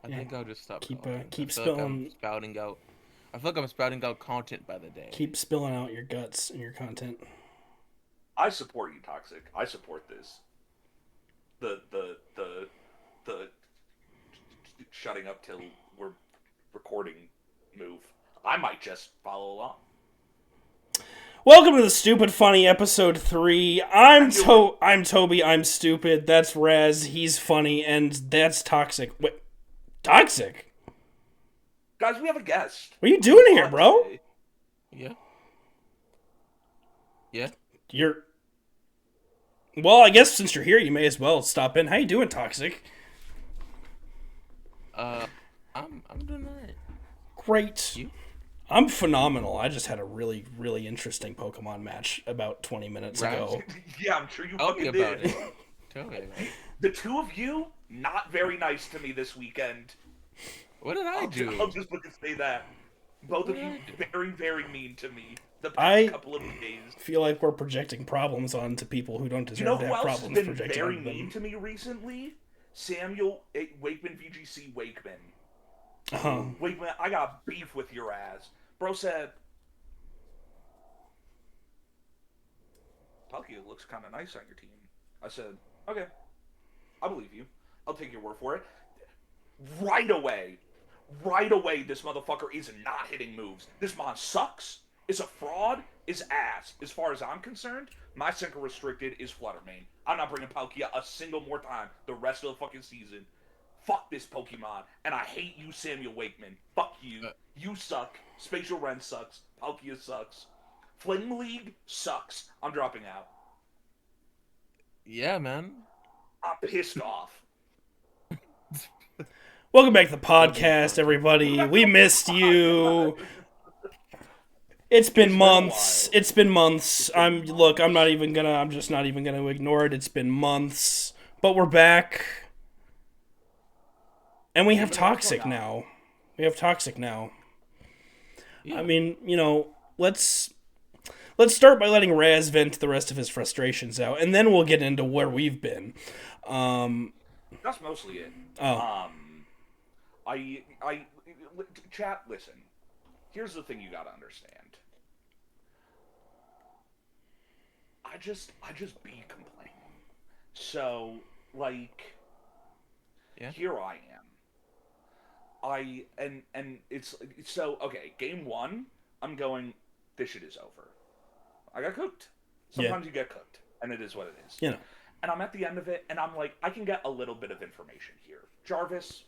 I Yeah. think I'll just stop Keep talking. I keep feel like I'm spilling spouting out. I feel like I'm spouting out content by the day. keep spilling out your guts and your content. I support you, Toxic. I support this. The shutting up till we're recording move. I might just follow along. Welcome to the Stupid Funny Ep.3. I I'm Toby. I'm stupid. That's Raz. He's funny, and that's Toxic. Wait, Toxic? Guys, we have a guest. What are you doing here, On bro? today. Yeah. Yeah. You're. Well, I guess since you're here, you may as well stop in. How you doing, Toxic? Uh, I'm doing alright. Great. You? I'm phenomenal. I just had a really, really interesting Pokemon match about 20 minutes Right. ago. Yeah, I'm sure you Tell me fucking about did. it. Tell me about it. The two of you, not very nice to me this weekend. What did I do? I'll just look and say that. Both What of did you I do? very, very mean to me the past I couple of days. feel like we're projecting problems onto people who don't You know deserve to who have else has problems been projected very onto mean them. to me recently? Samuel Wakeman, VGC Wakeman. Uh-huh. Wakeman, I got beef with your ass. Bro said, Palkia looks kind of nice on your team. I said, okay, I believe you. I'll take your word for it. Right away, this motherfucker is not hitting moves. This mon sucks, is a fraud, is ass. As far as I'm concerned, my Synchro Restricted is Fluttermane. I'm not bringing Palkia a single more time the rest of the fucking season. Fuck this Pokemon, and I hate you, Samuel Wakeman. Fuck you. You suck. Spatial Ren sucks. Palkia sucks. Flame League sucks. I'm dropping out. Yeah, man. I'm pissed off. Welcome back to the podcast, everybody. We missed you. It's been months. It's been months. I'm just not even gonna ignore it. It's been months. But we're back. And we have Toxic now. Yeah. I mean, let's start by letting Raz vent the rest of his frustrations out, and then we'll get into where we've been. That's mostly it. Oh. Chat, listen. Here's the thing you gotta understand. I just be complaining. So, like, Yeah. here I am. And it's so okay. Game one, I'm going. This shit is over. I got cooked. Sometimes you get cooked, and it is what it is. You know. And I'm at the end of it, and I'm like, I can get a little bit of information here. Jarvis,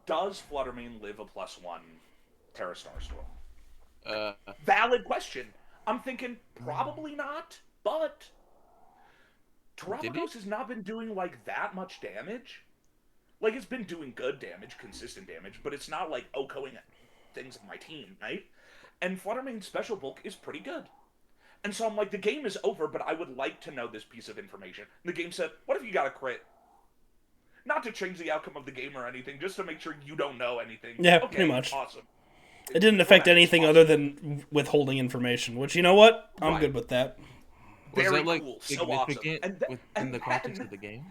does Fluttermane live a +1 Terra Starstorm? Valid question. I'm thinking probably not, but Terrapagos has not been doing like that much damage. Like, it's been doing good damage, consistent damage, but it's not like OHKOing things on my team, right? And Fluttermane's special bulk is pretty good. And so I'm like, the game is over, but I would like to know this piece of information. And the game said, what if you got a crit? Not to change the outcome of the game or anything, just to make sure you don't know anything. Yeah, okay, pretty much. Awesome. It didn't affect anything other than withholding information, which, you know what? I'm good with that. Was Very that, like, cool. significant So awesome. within the context of the game?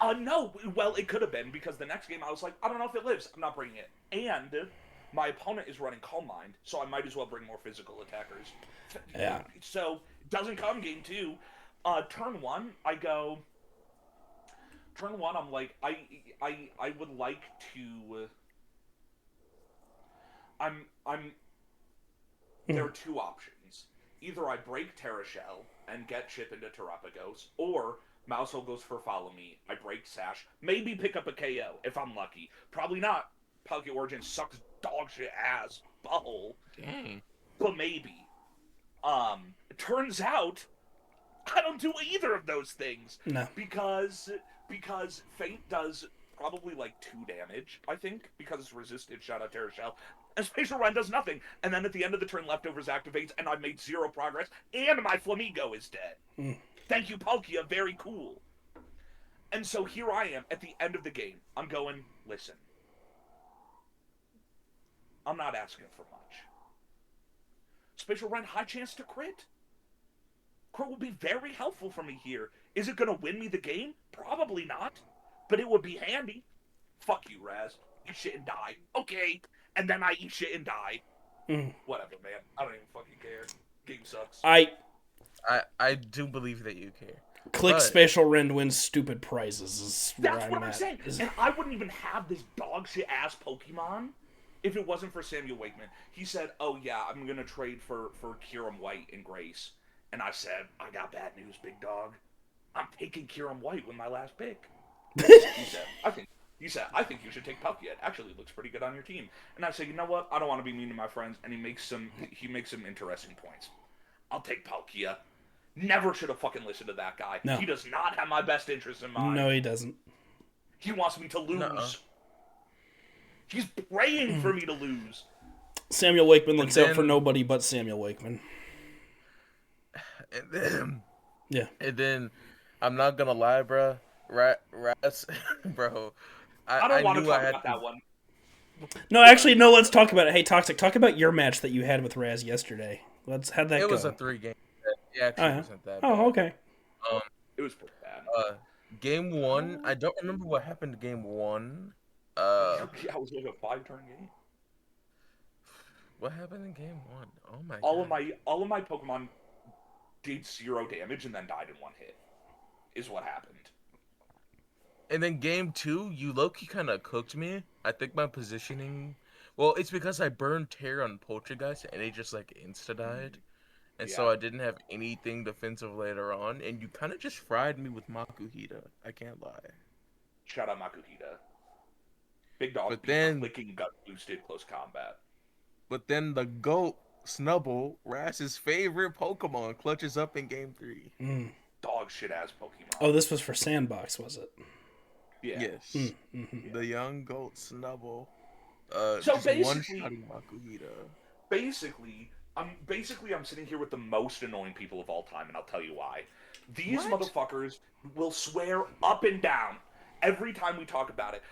No. Well, it could have been, because the next game I was like, I don't know if it lives. I'm not bringing it. And my opponent is running Calm Mind, so I might as well bring more physical attackers. Yeah. So, doesn't come game 2. Turn 1, I go... Turn 1, I'm like, I would like to... There are two options. Either I break Terra Shell and get chip into Terrapagos, or Mousehole goes for Follow Me, I break Sash, maybe pick up a KO, if I'm lucky. Probably not. Palkia Origin sucks dog shit ass butthole. Dang. But maybe. It turns out, I don't do either of those things. No. Because Faint does probably like 2 damage, I think, because it's resisted, shout out Terra Shell. And Spatial Run does nothing. And then at the end of the turn, Leftovers activates, and I've made 0 progress, and my Flamigo is dead. Thank you, Palkia, very cool. And so here I am, at the end of the game. I'm going, listen. I'm not asking for much. Spatial Run, high chance to crit. Crit will be very helpful for me here. Is it going to win me the game? Probably not. But it would be handy. Fuck you, Raz. eat shit and die. Okay. And then I eat shit and die. Mm. Whatever, man. I don't even fucking care. Game sucks. I do believe that you care. Click But- Spatial Rend wins stupid prizes is where That's what I'm at. saying. And I wouldn't even have this dog shit ass Pokemon if it wasn't for Samuel Wakeman. He said, "Oh yeah, I'm gonna trade for Kyurem White and Grace," and I said, "I got bad news, big dog. I'm taking Kyurem White with my last pick." He said, "I think." He said, "I think you should take Palkia. It actually looks pretty good on your team." And I said, "You know what? I don't want to be mean to my friends." And he makes some interesting points. I'll take Palkia. Never should have fucking listened to that guy. No. He does not have my best interest in mind. No, he doesn't. He wants me to lose. Nuh-uh. He's praying for me to lose. Samuel Wakeman looks out for then- nobody but Samuel Wakeman. And then, Yeah. and then, I'm not gonna lie, bro. Rats, bro. I don't want to knew talk I had about that one. No, actually, no, let's talk about it. Hey, Toxic, talk about your match that you had with Raz yesterday. How'd that go? It was a 3-game. It actually wasn't that bad. Oh, okay. It was pretty bad. Game 1, I don't remember what happened to game 1. Yeah, it was like a 5-turn game. What happened in game 1? Oh my god. All of my Pokemon did 0 damage and then died in 1 hit. Is what happened. And then game 2, you low-key kind of cooked me. I think my positioning... Well, it's because I burned Terra on Poltergeist and it just, like, insta-died. And so Yeah. I didn't have anything defensive later on. And you kind of just fried me with Makuhita. I can't lie. Shout out Makuhita. Big dog But be then- clicking gut boosted close combat. But then the GOAT, Snubbull, Rass's favorite Pokemon, clutches up in game 3. Mm. Dog shit ass Pokemon. Oh, this was for Sandbox, was it? yeah. Yes. Mm-hmm. The young GOAT, Snubbull. So Just basically- one-shotting Makuhita. Basically, I'm sitting here with the most annoying people of all time, and I'll tell you why. These What? motherfuckers will swear up and down every time we talk about it.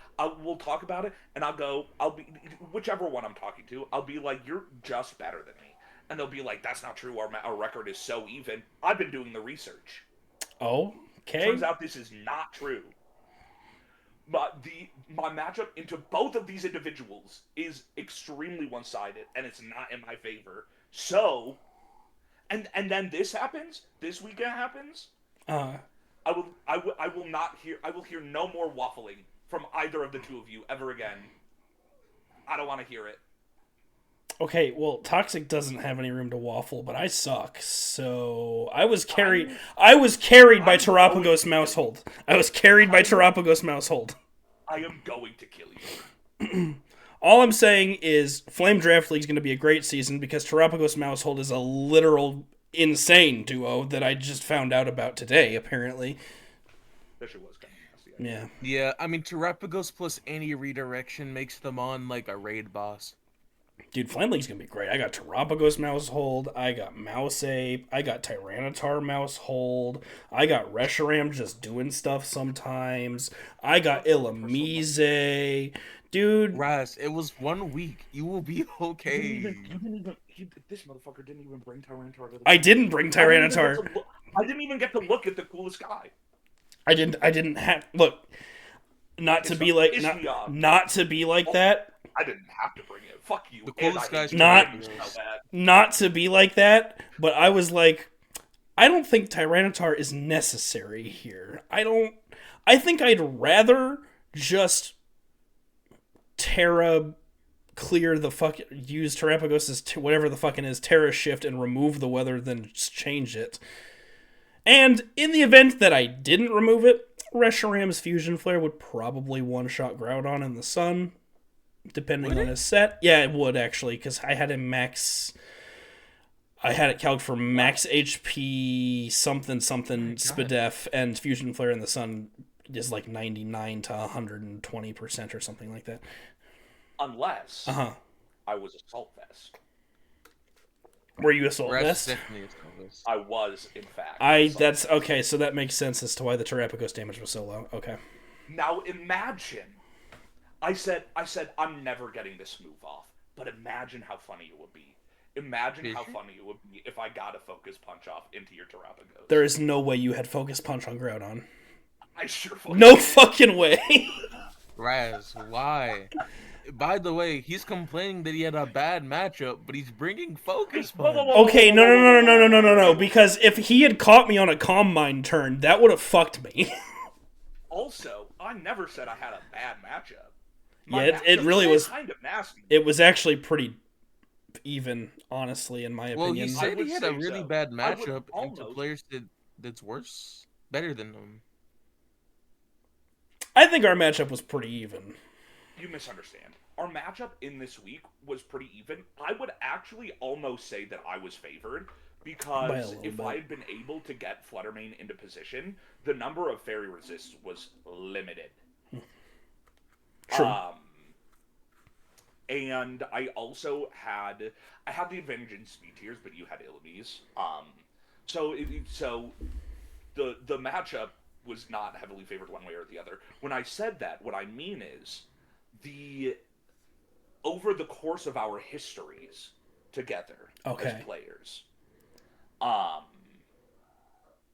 We'll talk about it, and I'll be whichever one I'm talking to. I'll be like, "You're just better than me," and they'll be like, "That's not true. Our record is so even." I've been doing the research. Oh, okay. Turns out this is not true. But my matchup into both of these individuals is extremely one-sided, and it's not in my favor. So, and then this happens. This weekend happens. I will hear no more waffling from either of the two of you ever again. I don't want to hear it. Okay, well, Toxic doesn't have any room to waffle, but I suck. So I was carried. I was carried by Terapagos Mousehold. I was carried by Terapagos Mousehold. I am going to kill you. All I'm saying is Flame Draft League is going to be a great season because Terapagos Mousehold is a literal insane duo that I just found out about today, apparently. That shit was kind of nasty. Yeah. Yeah, I mean, Terapagos plus any redirection makes them on like a raid boss. Dude, Flame League's going to be great. I got Terapagos Mousehold. I got Mouseape. I got Tyranitar Mousehold. I got Reshiram just doing stuff sometimes. I got Illumise. Dude. Raz, it was 1 week. You will be okay. This motherfucker didn't even bring Tyranitar to the I didn't bring Tyranitar. I didn't even get to look at the coolest guy. I didn't have... Look, not to be like... Not to be like that. I didn't have to bring it. Fuck you. The coolest guy's Not- so bad. Not to be like that, but I was like, I don't think Tyranitar is necessary here. I think I'd rather just Terra clear the fuck, use Terapagos' whatever the fucking is, Terra Shift and remove the weather than just change it. And in the event that I didn't remove it, Reshiram's Fusion Flare would probably one-shot Groudon in the sun, depending on his set. Yeah, it would, actually, because I had him max... I had it calc'd for max HP something Spadef, and Fusion Flare in the sun is like 99 to 120% or something like that. Unless I was Assault Vest. Were you Assault Raz Vest? definitely is Assault. I was, in fact. That's okay, so that makes sense as to why the Terapagos damage was so low. Okay. Now imagine, I said I'm never getting this move off, but imagine how funny it would be. Imagine how funny it would be if I got a Focus Punch off into your Terapagos. There is no way you had Focus Punch on Groudon. I sure fucking No fucking way. Raz, why? By the way, he's complaining that he had a bad matchup, but he's bringing Focus Whoa, whoa, Punch. whoa, whoa, Okay, whoa, no, whoa, no, whoa, no, whoa, no, whoa, no, no, whoa, no, whoa, no. whoa. Because if he had caught me on a Combine turn, that would have fucked me. Also, I never said I had a bad matchup. My Yeah, it matchup really was was. kind of nasty. It was actually pretty even, honestly, in my Well, he opinion. I said would he had a say really so. bad I would matchup into almost. players that's worse, better than him. I think our matchup was pretty even. You misunderstand. Our matchup in this week was pretty even. I would actually almost say that I was favored By a because little if bit. I had been able to get Fluttermane into position, the number of fairy resists was limited. True. And I also had the advantage in speed tiers, but you had Illumise. So the matchup was not heavily favored one way or the other. When I said that, what I mean is the over the course of our histories together as Okay. players, um,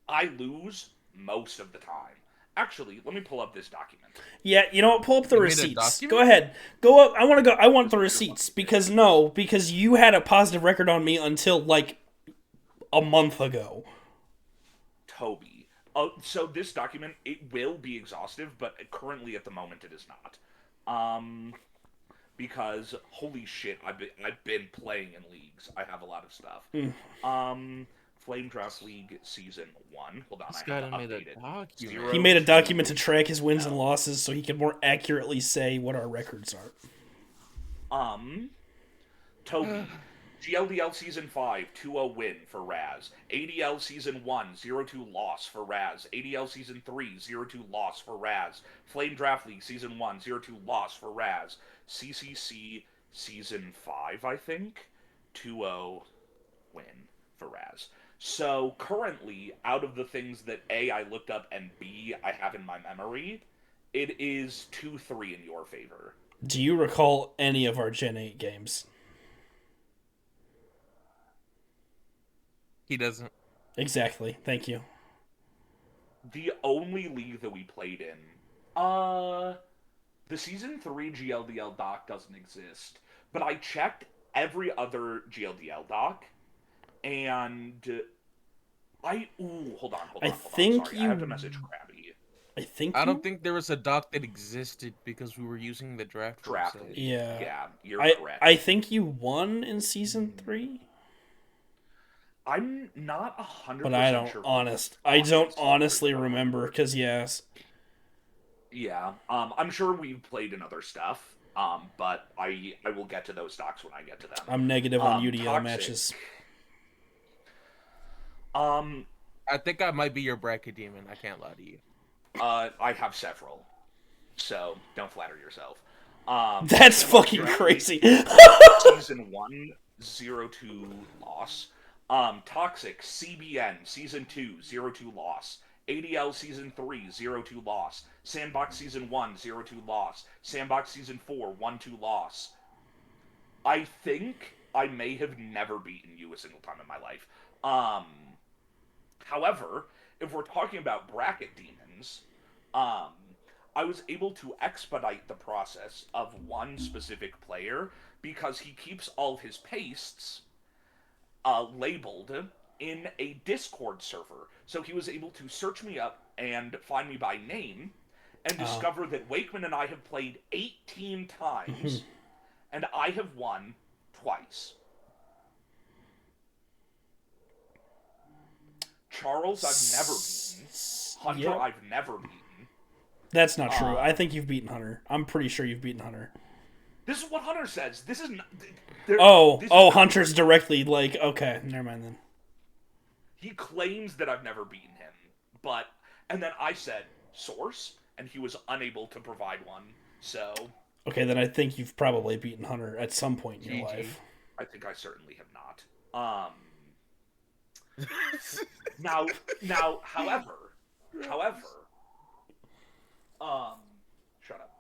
I lose most of the time. Actually, let me pull up this document. Yeah, you know what? Pull up the You made a receipts. Go document? ahead. Go up. I want to go. I want Just the put your receipts fucking face. because you had a positive record on me until like a month ago. Toby. So this document, it will be exhaustive, but currently at the moment it is not. Because holy shit, I've been playing in leagues. I have a lot of stuff. Um, Flame Draft League Season 1. Hold on, This I have guy to done made a update it. document. He 0 made a document to 2. track his wins and losses so he could more accurately say what our records are. Toby. GLDL Season 5, 2-0 win for Raz. ADL Season 1, 0-2 loss for Raz. ADL Season 3, 0-2 loss for Raz. Flame Draft League Season 1, 0-2 loss for Raz. CCC Season 5, I think, 2-0 win for Raz. So currently, out of the things that A, I looked up, and B, I have in my memory, it is 2-3 in your favor. Do you recall any of our Gen 8 games? He doesn't. Exactly. Thank you. The only league that we played in, the Season 3 GLDL doc doesn't exist, but I checked every other GLDL doc, and hold I on, think sorry, I have to you. message Krabby. I think I don't you. think there was a doc that existed because we were using the draft Draft website. League. Yeah. Yeah, you're I correct. think you won in season 3, I'm not but I 100% don't sure who honest. I lost in don't Season 3, honestly if I'm being remember because yes. Yeah, I'm sure we've played in other stuff, but I will get to those docs when I get to them. I'm negative on UDL Toxic. matches. Um, I think I might be your bracket demon. I can't lie to you. I have several, so don't flatter yourself. That's Sandbox fucking Draft League, crazy. Season 1, 0-2 loss. Toxic, CBN, Season 2, 0-2 loss. ADL Season 3, 0-2 loss. Sandbox Season 1, 0-2 loss. Sandbox Season 4, 1-2 loss. I think I may have never beaten you a single time in my life. However, if we're talking about bracket demons, um, I was able to expedite the process of one specific player because he keeps all of his pastes labeled in a Discord server. So he was able to search me up and find me by name and discover that Wakeman and I have played 18 times and I have won twice. Charles, I've never beaten. Hunter, Yep. I've never beaten. That's not true. I think you've beaten Hunter. I'm pretty sure you've beaten Hunter. This is what Hunter says. This is not. This is not Hunter's true. directly like, okay, never mind then. He claims that I've never beaten him, but and then I said source, and he was unable to provide one. So Okay, then I think you've probably beaten Hunter at some point in your GG. life. I think I certainly have not. Now, however, shut up.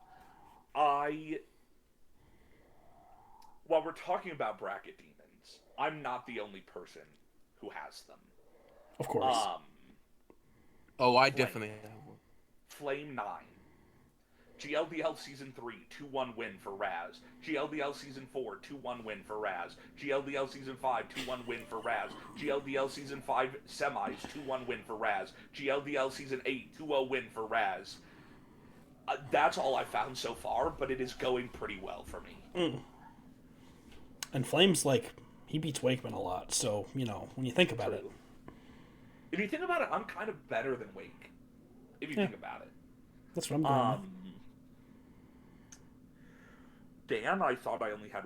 While we're talking about bracket demons, I'm not the only person who has them. Of course. Oh, I Flame. definitely have one. Flame 9. GLDL Season 3, 2-1 win for Raz. GLDL Season 4, 2-1 win for Raz. GLDL Season 5, 2-1 win for Raz. GLDL Season 5 semis, 2-1 win for Raz. GLDL Season 8, 2-0 win for Raz. That's all I found so far, but it is going pretty well for me. And Flame's like, he beats Wakeman a lot, so, when you think about it. If you think about it, I'm kind of better than Wake. If you think about it. That's what I'm going with. Dan, I thought I only had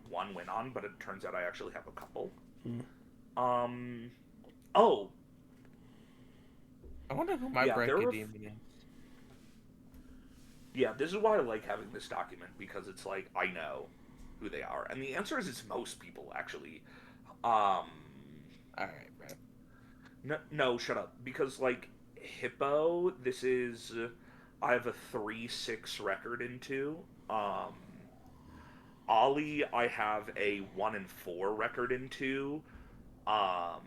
one win on, but it turns out I actually have a couple. Oh. I wonder who my bracket demon is. Yeah, this is why I like having this document, because it's like, I know who they are. And the answer is it's most people, actually. Alright, bro. No, shut up. Because, like, Hippo, this is... I have a 3-6 record in 2. Ollie, I have a 1-4 record in 2. My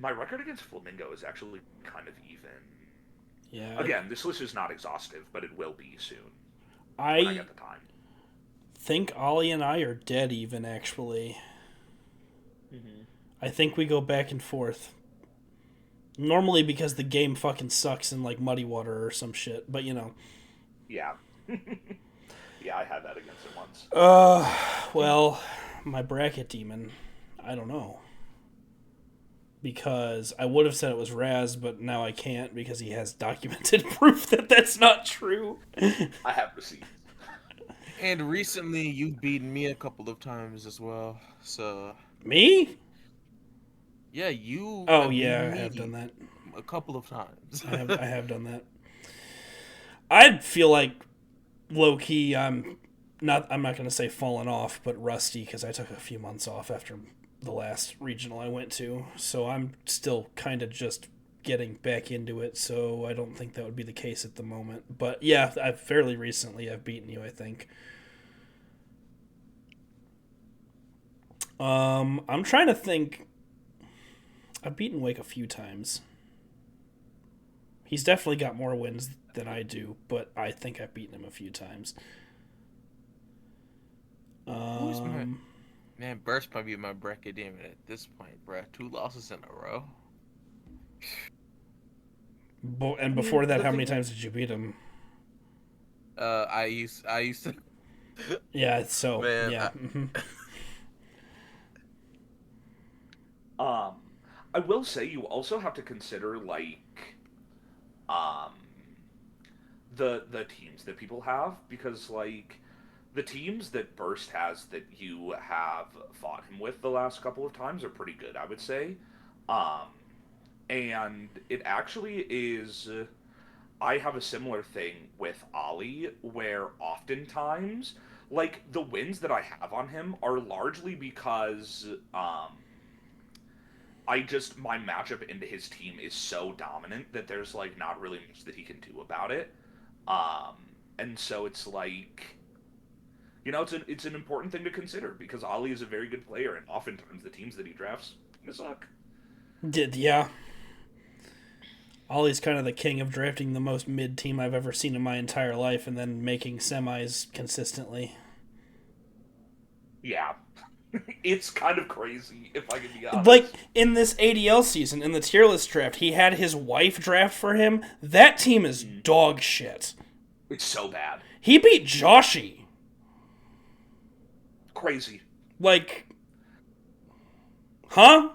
record against Flamingo is actually kind of even. Yeah. Again, this list is not exhaustive, but it will be soon. I when I get the time. think Ollie and I are dead even, actually. I think we go back and forth. Normally because the game fucking sucks in, like, Muddy Water or some shit, but, Yeah. Yeah, I had that against it once. Well, my bracket demon, I don't know. Because I would have said it was Raz, but now I can't because he has documented proof that that's not true. I have receipts. And recently, you've beaten me a couple of times as well, so... Me? Yeah, you... Oh, yeah, I have done that. A couple of times. I have done that. I feel like, low-key, I'm not going to say fallen off, but rusty, because I took a few months off after the last regional I went to, so I'm still kind of just getting back into it, so I don't think that would be the case at the moment. But yeah, fairly recently I've beaten you, I think. I'm trying to think. I've beaten Wake a few times. He's definitely got more wins than I do, but I think I've beaten him a few times. Man, Burst might be my bracket demon at this point, bruh. 2 losses in a row. And before that, how many times did you beat him? I used to. Yeah. So Man, yeah. I will say you also have to consider, like, the teams that people have, because, like, the teams that Burst has that you have fought him with the last couple of times are pretty good, I would say. And it actually is... I have a similar thing with Ollie, where oftentimes, like, the wins that I have on him are largely because, my matchup into his team is so dominant that there's, like, not really much that he can do about it. And so it's like... it's an important thing to consider, because Ollie is a very good player, and oftentimes the teams that he drafts suck. Yeah. Ollie's kind of the king of drafting the most mid team I've ever seen in my entire life, and then making semis consistently. Yeah. It's kind of crazy, if I can be honest. Like, in this ADL season, in the tier list draft, he had his wife draft for him. That team is dog shit. It's so bad. He beat Joshi. Crazy. Like, huh?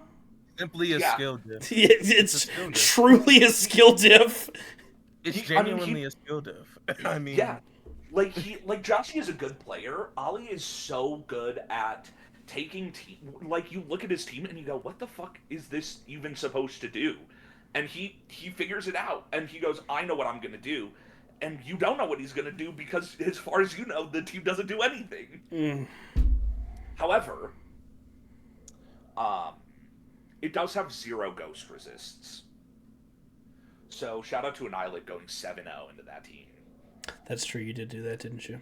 Simply a skill diff. It's truly a skill diff. It's genuinely a skill diff. I mean... Yeah. Like, Joshi is a good player. Ollie is so good at taking like, you look at his team and you go, what the fuck is this even supposed to do? And he figures it out, and he goes, I know what I'm gonna do. And you don't know what he's gonna do, because as far as you know, the team doesn't do anything. However, it does have 0 ghost resists. So shout out to Annihilate going 7-0 into that team. That's true, you did do that, didn't you?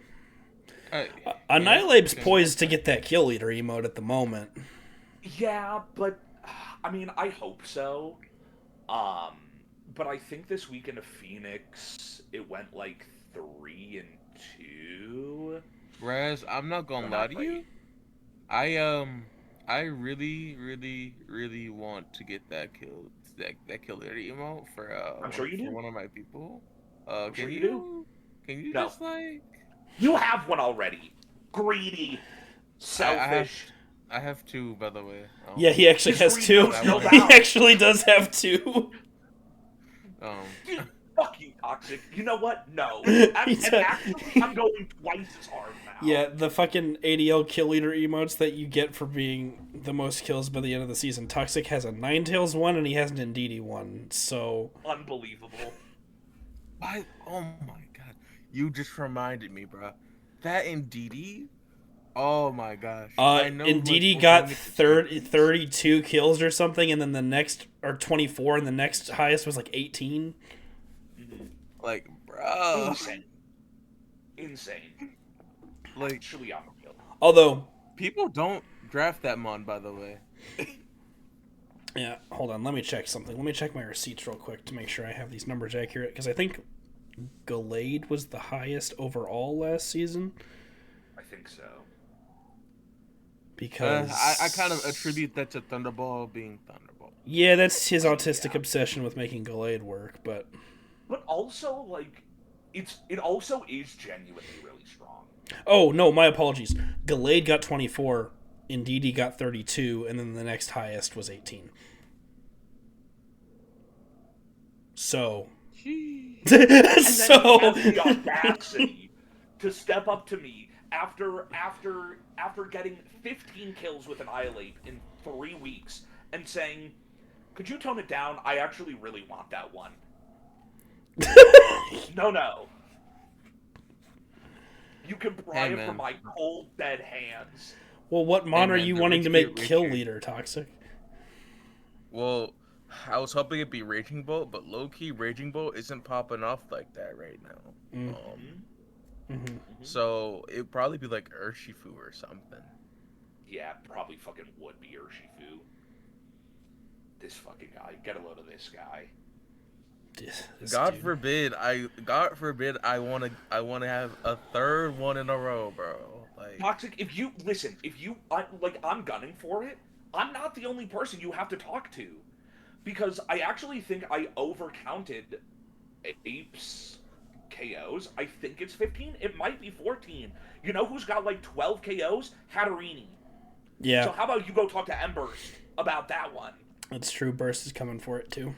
Annihilate's poised to get that kill leader emote at the moment. Yeah, but I mean, I hope so. but I think this weekend of Phoenix, it went like 3-2. Raz, I'm not So gonna lie not to you. great. I really, really, really want to get that killer emote I'm sure you for do. one of my people. I'm sure you do. Can you No, just like you have one already. Greedy, I have selfish. I have two, by the way. Yeah, he actually His has greed two. knows I no wanted He to bounds. actually does have two. um Dude, fuck you, Toxic. You know what? No. He's And a- actually, I'm going twice as hard now. Yeah, the fucking ADL kill leader emotes that you get for being the most kills by the end of the season. Toxic has a Ninetales one and he has an Indeedee one. So Unbelievable. oh my god. You just reminded me, bro. That Indeedee. Oh my gosh. I know like Indeedee we're got going into 32 kills or something, and then the next or 24, and the next highest was like 18. Mhm. like, bro. Insane. Insane. Like Actually unreal. Although, people don't draft that mon, by the way. yeah, hold on, let me check something. Let me check my receipts real quick to make sure I have these numbers accurate, because I think Gallade was the highest overall last season. I think so. Because I kind of attribute that to Thunderball being Thunderball. yeah, that's his autistic Yeah. obsession with making Gallade work. But But also, like, it also is genuinely really strong. oh no, my apologies. Gallade got 24, Indeedee got 32, and then the next highest was 18. So, And then he has so the audacity to step up to me after getting 15 kills with Annihilate in 3 weeks and saying, "Could you tone it down? I actually really want that one." No. You can pry Hey, it from man. my cold, dead hands. well, what mon are man, you the wanting rich to get make kill richer. leader, Toxic? Well, I was hoping it'd be Raging Bolt, but low key Raging Bolt isn't popping off like that right now. Mm-hmm. So it'd probably be like Urshifu or something. Yeah, probably fucking would be Urshifu. This fucking guy. Get a load of this guy. This God dude. forbid I wanna have a third one in a row, bro. Like Toxic, if you listen, I'm gunning for it. I'm not the only person you have to talk to, because I actually think I overcounted Ape's KOs. I think it's 15. It might be 14. You know who's got like 12 KOs? Hatterini. Yeah, So how about you go talk to Embers about that one? that's true. Burst is coming for it too.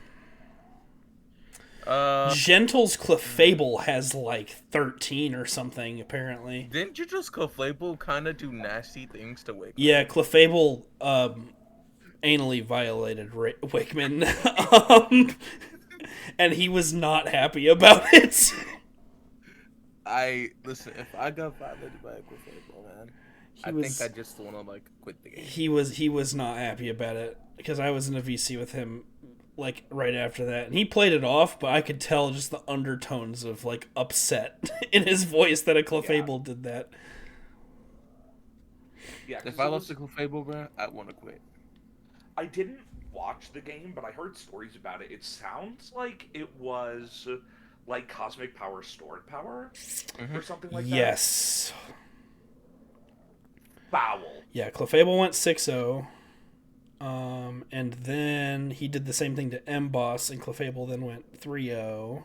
uh Gentle's Clefable has like 13 or something, apparently. didn't you just Clefable kinda do nasty things to Wickman? Yeah, Clefable anally violated Wickman, and he was not happy about it. Listen, if I got violated by a Clefable, man, I was- think I just wanna like quit the game. He was not happy about it because I was in a VC with him like right after that, and he played it off, but I could tell just the undertones of like upset in his voice that a Clefable did that. Yeah, If I lost to Clefable, bro, I wanna quit. I didn't watch the game, but I heard stories about it. It sounds like it was like Cosmic Power Stored Power or something like that. Yes. Foul. Yeah, Clefable went 6-0. And then he did the same thing to M-Boss, and Clefable then went 3-0.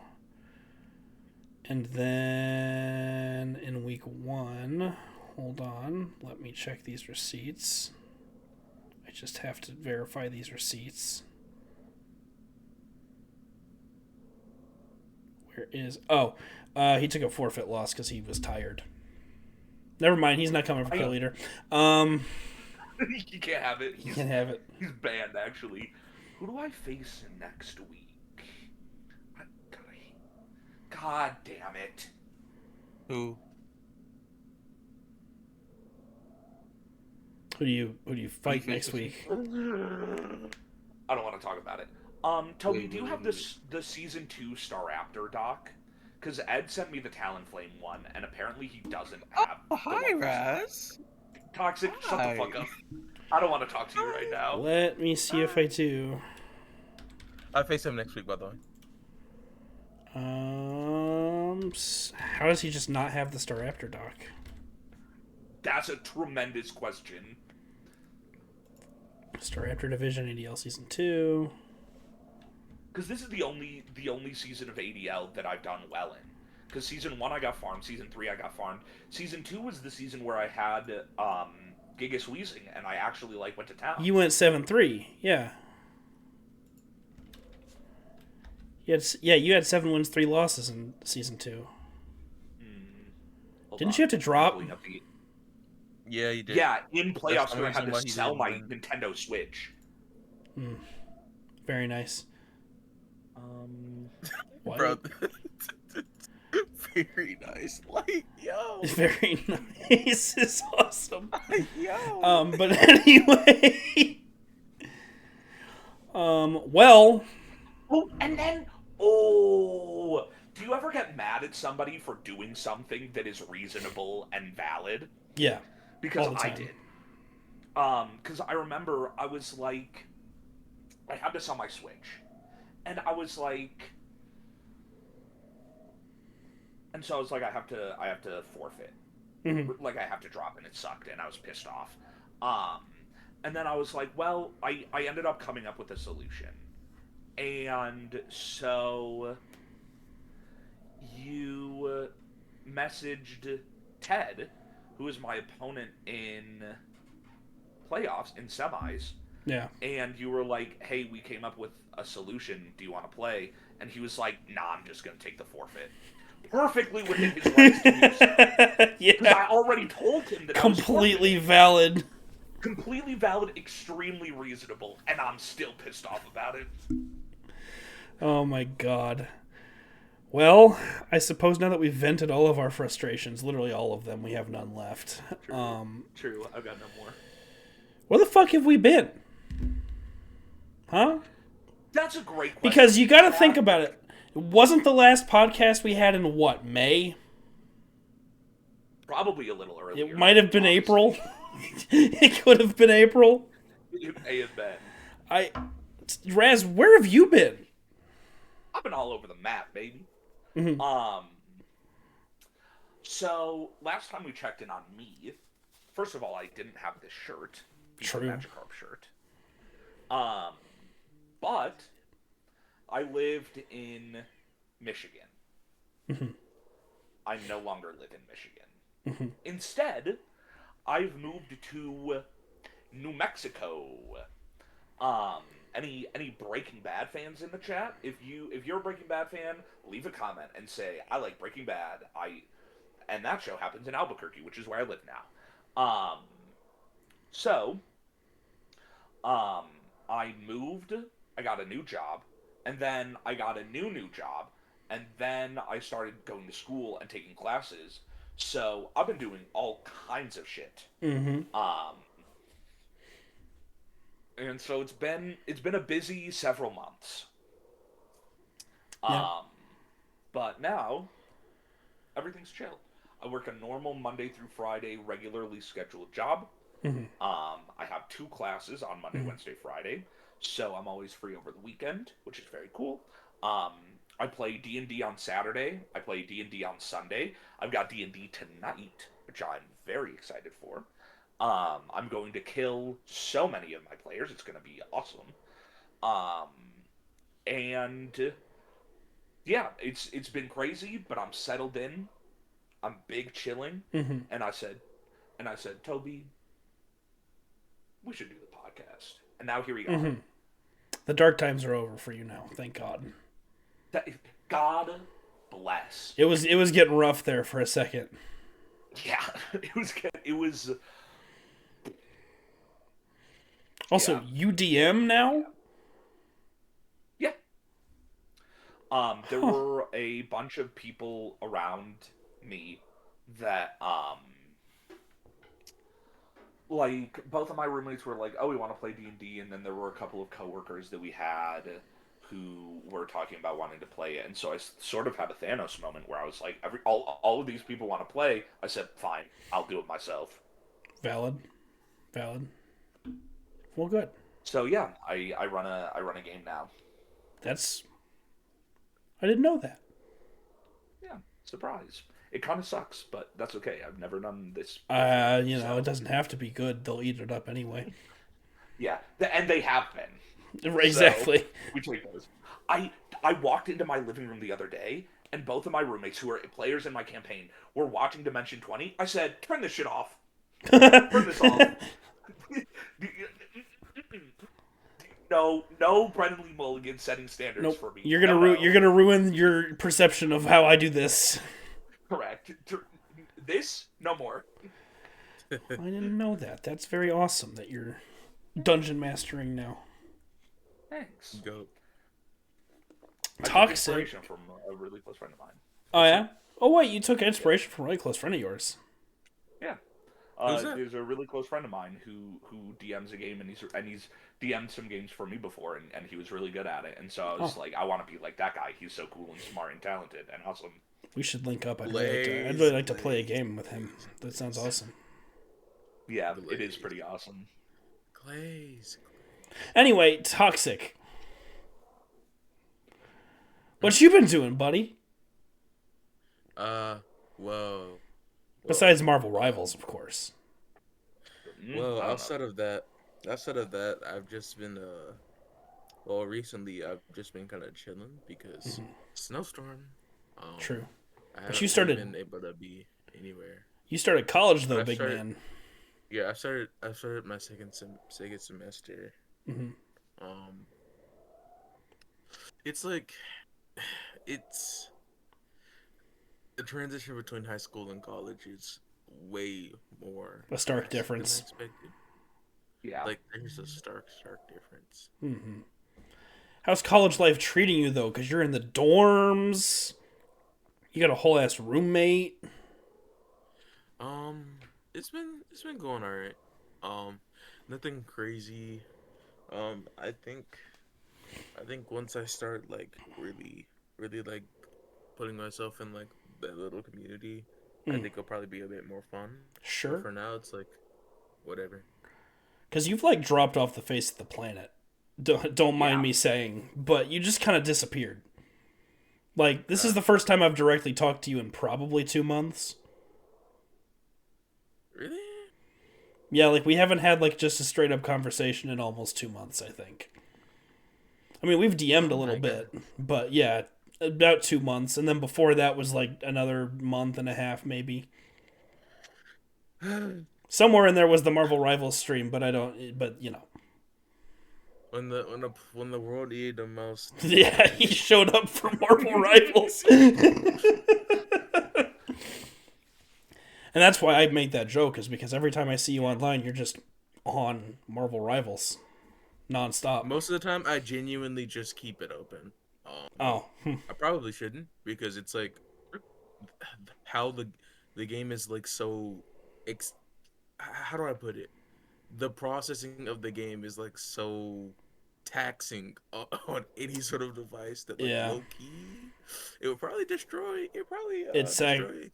And then in week 1, hold on, let me check these receipts. I just have to verify these receipts. Where is... Oh, he took a forfeit loss because he was tired. Never mind, he's not coming for kill leader. You can't have it. You can have it. He's banned, actually. Who do I face next week? God damn it. Who? Who do you fight next week? I don't want to talk about it. Toby, do you have the season 2 Star Raptor doc? Because Ed sent me the Talonflame one, and apparently he doesn't have. Oh, hi, Raz. Toxic, shut the fuck up. I don't want to talk to you right now. Let me see if I do. I face him next week, by the way. How does he just not have the Staraptor doc? That's a tremendous question. Staraptor Division ADL Season 2. Because this is the only season of ADL that I've done well in. Because season 1 I got farmed, season 3 I got farmed. Season 2 was the season where I had Gigas Weezing, and I actually went to town. You went 7-3, yeah. You had 7 wins, 3 losses in season 2. Didn't you have to drop? Yeah, you did. Yeah, in playoffs That's the when I had reason why to he sell didn't my win. Nintendo Switch. Very nice. What? Bro, very nice. Yo. Very nice. It's awesome. Yo. But anyway. Well. Oh, and then, do you ever get mad at somebody for doing something that is reasonable and valid? Yeah. Because all the I time. did. Because I remember I was like, I had to sell my Switch, and I was like, and so I was like, I have to forfeit, like I have to drop, and it sucked, and I was pissed off. And then I was like, well, I ended up coming up with a solution, and so you messaged Ted, who is my opponent in playoffs, in semis. Yeah. And you were like, hey, we came up with a solution. Do you want to play? And he was like, nah, I'm just going to take the forfeit. Perfectly within his rights to do so. Because I already told him that completely valid. Completely valid, extremely reasonable, and I'm still pissed off about it. Oh my god. Well, I suppose now that we've vented all of our frustrations, literally all of them, we have none left. True, I've got no more. Where the fuck have we been? Huh? That's a great question. Because you gotta think about it. Wasn't the last podcast we had in what, May? Probably a little earlier. It might have been April. It could have been April. It may have been. Raz, where have you been? I've been all over the map, baby. Mm-hmm. So last time we checked in on me, first of all, I didn't have this shirt. True. The Magikarp shirt. But I lived in Michigan. Mm-hmm. I no longer live in Michigan. Mm-hmm. Instead, I've moved to New Mexico. Any Breaking Bad fans in the chat? If you're a Breaking Bad fan, leave a comment and say I like Breaking Bad. And that show happens in Albuquerque, which is where I live now. I moved. I got a new job, and then I got a new job, and then I started going to school and taking classes. So I've been doing all kinds of shit. Mm-hmm. And so it's been a busy several months. Yeah. But now everything's chill. I work a normal Monday through Friday regularly scheduled job. Mm-hmm. I have 2 classes on Monday, Wednesday, Friday, so I'm always free over the weekend, which is very cool. I play D&D on Saturday. I play D&D on Sunday. I've got D&D tonight, which I'm very excited for. I'm going to kill so many of my players. It's going to be awesome. And yeah, it's been crazy, but I'm settled in. I'm big chilling. Mm-hmm. And I said, Toby, we should do the podcast. And now here we are. Mm-hmm. The dark times are over for you now. Thank God. God bless. It was getting rough there for a second. Yeah, it was. Also, you DM now? Yeah. There were a bunch of people around me that like both of my roommates were like, "Oh, we want to play D&D," and then there were a couple of coworkers that we had who were talking about wanting to play it, and so I sort of had a Thanos moment where I was like, all of these people want to play. I said, "Fine, I'll do it myself." Valid. Well, good. So yeah, I run a game now. I didn't know that. Yeah, surprise. It kind of sucks, but that's okay. I've never done this before, You know, it so doesn't have to be good. They'll eat it up anyway. yeah. And they have been. So Exactly. we take those. I I walked into my living room the other day, and both of my roommates, who are players in my campaign, were watching Dimension 20. I said, "Turn this shit off. Turn this off." No, no, Brendan Lee Mulligan setting standards Nope. for me. No, You're no. gonna ruin your perception of how I do this. Correct. This, no more. I didn't know that. That's very awesome that you're dungeon mastering now. Thanks. Go. I took Toxic. inspiration from a really close friend of mine. Oh yeah. Oh wait, you took inspiration from a really close friend of yours. Yeah. Who's that? There's a really close friend of mine who DMs a game, and he's DM'd some games for me before, and he was really good at it. And so I was like, I want to be like that guy. He's so cool and smart and talented and awesome. We should link up. I'd Blaze, really like to play a game with him. That sounds awesome. Yeah, it is pretty awesome. Glaze. Anyway, Toxic. What you been doing, buddy? Whoa. Besides Marvel Rivals, of course. Well, I don't outside of that, I've just been well, recently I've just been kind of chilling because snowstorm. True. I But haven't you started- really been able to be anywhere. You started college though, I big started- man. Yeah, I started my second semester. Mhm. It's like it's the transition between high school and college is way more A stark drastic than I difference. expected. Yeah. Like there's a stark difference. How's college life treating you though? Because you're in the dorms. You got a whole ass roommate. It's been going alright. Nothing crazy. I think once I start like really like putting myself in like that little community, I think it'll probably be a bit more fun. Sure. But for now, it's like whatever. Because you've like dropped off the face of the planet. Don't mind me saying, but you just kind of disappeared. Like this is the first time I've directly talked to you in probably 2 months. Really? Yeah, like we haven't had like just a straight up conversation in almost 2 months, I think. I mean, we've DM'd a little bit, but yeah, about 2 months, and then before that was like another month and a half, maybe. Somewhere in there was the Marvel Rivals stream, but I don't. But you know, When the world needed the most. yeah, he showed up for Marvel Rivals, and that's why I made that joke, is because every time I see you online, you're just on Marvel Rivals, nonstop. Most of the time, I genuinely just keep it open. Oh, I probably shouldn't because it's like how the game is like so. How do I put it? The processing of the game is like so taxing on any sort of device that like Yeah. low key it would probably destroy. It probably It's, destroy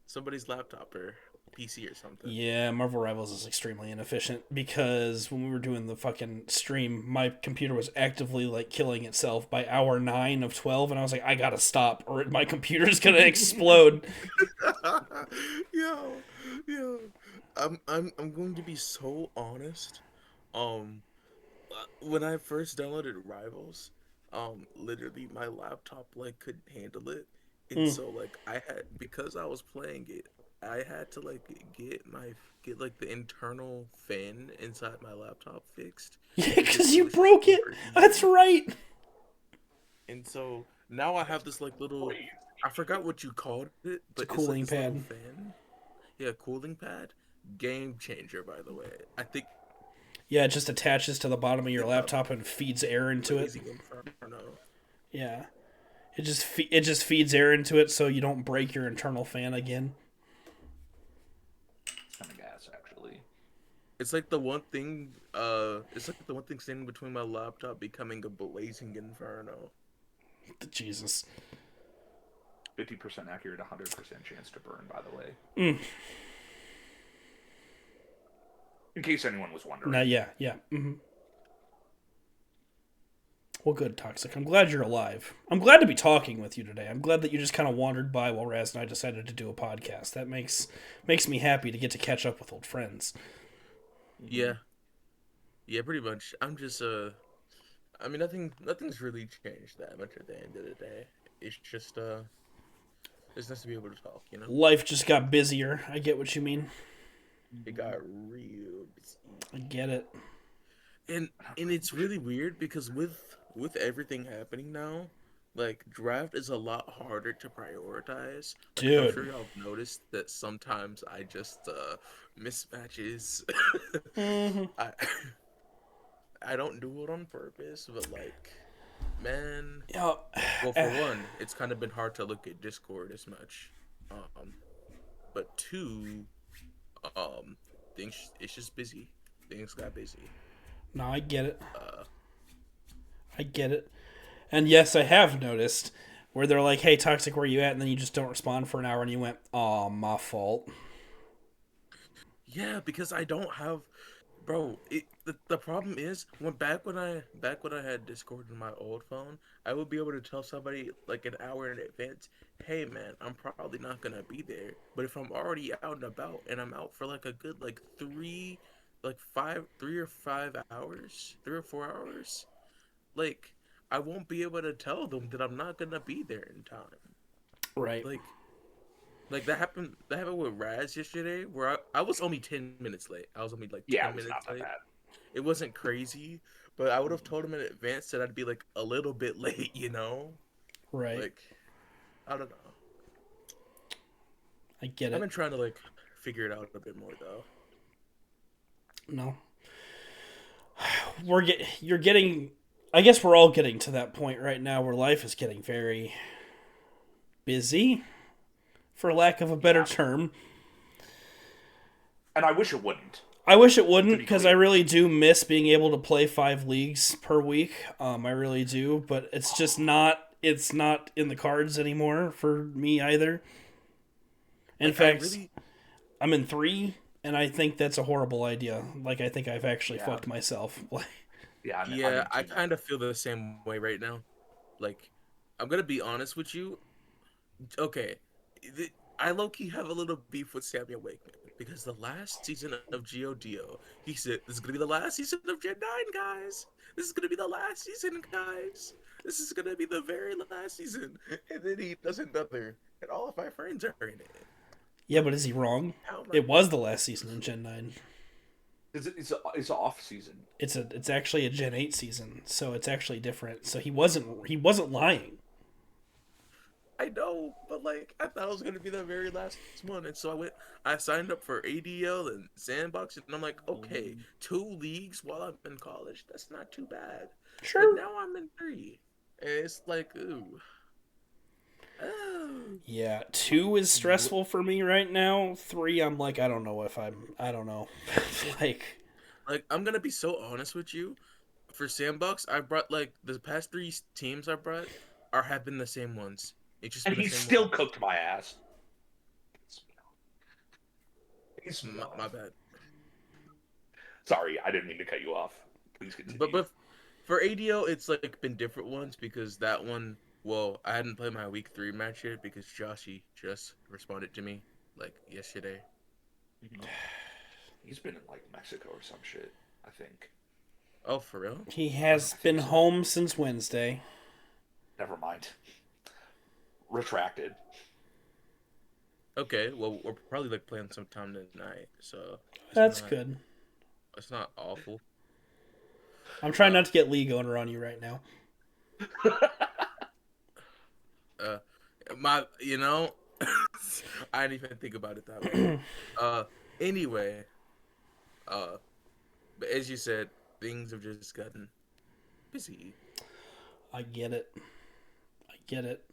somebody's laptop or PC or something. yeah, Marvel Rivals is extremely inefficient because when we were doing the fucking stream, my computer was actively like killing itself by hour 9 of 12, and I was like, I gotta stop or my computer's gonna explode. Yo, I'm going to be so honest. When I first downloaded Rivals, literally my laptop like couldn't handle it, and so like because I was playing it, I had to like get like the internal fan inside my laptop fixed. Yeah, because you broke it. That's right. And so now I have this like little, I forgot what you called it, but It's a cooling like this little pad. fan. Yeah, cooling pad. Game changer, by the way. I think Yeah, it just attaches to the bottom of your laptop and feeds air into it. Lazy Inferno. Yeah, it just feeds air into it so you don't break your internal fan again. It's kind of gas, actually. It's like the one thing. It's like the one thing standing between my laptop becoming a blazing inferno. Jesus. 50% accurate, 100% chance to burn, by the way. In case anyone was wondering. Yeah. Well, good, Toxic. I'm glad you're alive. I'm glad to be talking with you today. I'm glad that you just kind of wandered by while Raz and I decided to do a podcast. That makes me happy to get to catch up with old friends. Mm-hmm. Yeah, yeah, pretty much. I'm just I mean, nothing's really changed that much at the end of the day. It's just it's nice to be able to talk, you know. Life just got busier. I get what you mean. It got real busy, I get it. and it's really weird because with everything happening now, like draft is a lot harder to prioritize. Like I'm sure Dude. y'all have noticed that sometimes I just mismatches. Hmm. I I don't do it on purpose, but like, man. Yeah. Well, for one, it's kind of been hard to look at Discord as much. Um, but two, um, things it's just busy. Things got busy. No, I get it. Uh, I get it. And yes, I have noticed where they're like, "Hey, Toxic, where you at?" And then you just don't respond for an hour, and you went, "Oh, my fault." yeah, because I don't have, bro. The problem is back when I had Discord in my old phone, I would be able to tell somebody like an hour in advance, "Hey, man, I'm probably not gonna be there." But if I'm already out and about and I'm out for like a good like three or 5 hours, 3 or 4 hours, like I won't be able to tell them that I'm not gonna be there in time. Right. Like that happened with Raz yesterday where I was only 10 minutes late. I was only like Yeah, 10 it was not minutes that late. bad. It wasn't crazy, but I would have told him in advance that I'd be like a little bit late, you know? Right. Like I don't know. I get I've it. been trying to like figure it out a bit more though. No, you're getting. I guess we're all getting to that point right now where life is getting very busy, for lack of a better Yeah, term. and I wish it wouldn't. I wish it To wouldn't be because I clear. really do miss being able to play 5 leagues per week. I really do, but it's just not. It's not in the cards anymore for me either. In Like I fact, really I'm in 3, and I think that's a horrible idea. Like I think I've actually Yeah, fucked myself. yeah, I'm yeah, in I two kind now. of feel the same way right now. Like I'm going to be honest with you. Okay. I low key have a little beef with Samuel Wakeman because the last season of GODO, he said, "This is gonna be the last season of Gen 9, guys. This is gonna be the last season, guys. This is gonna be the very last season." And then he does another, and all of my friends are in it. Yeah, but is he wrong? How am I? It was the last season in Gen 9. It's off season. It's actually a Gen 8 season, so it's actually different. So he wasn't lying. I know, but like I thought it was gonna be the very last one, and so I signed up for ADL and Sandbox, and I'm like, okay, 2 leagues while I'm in college, that's not too bad. But Sure. now I'm in three, and it's like, ooh, oh. Yeah, 2 is stressful for me right now. 3, I'm like, I don't know if I don't know. Like, Like I'm gonna be so honest with you. For Sandbox, I brought like the past three teams I brought are have been the same ones. It's just And been the he same still ones. cooked my ass. He's My bad. sorry, I didn't mean to cut you off. Please But continue. for ADO, it's like been different ones because that one. Well, I hadn't played my week 3 match yet because Joshy just responded to me like yesterday. Mhm. He's been in like Mexico or some shit. I think. Oh, for real? he has I been think so. home since Wednesday. Never mind. Retracted. Okay. Well, we're probably like playing sometime tonight, so it's That's not good. it's not awful. I'm trying Uh, not to get League owner on you right now. uh, my I didn't even think about it that way. Uh, anyway, uh, but as you said, things have just gotten busy. I get it. I get it.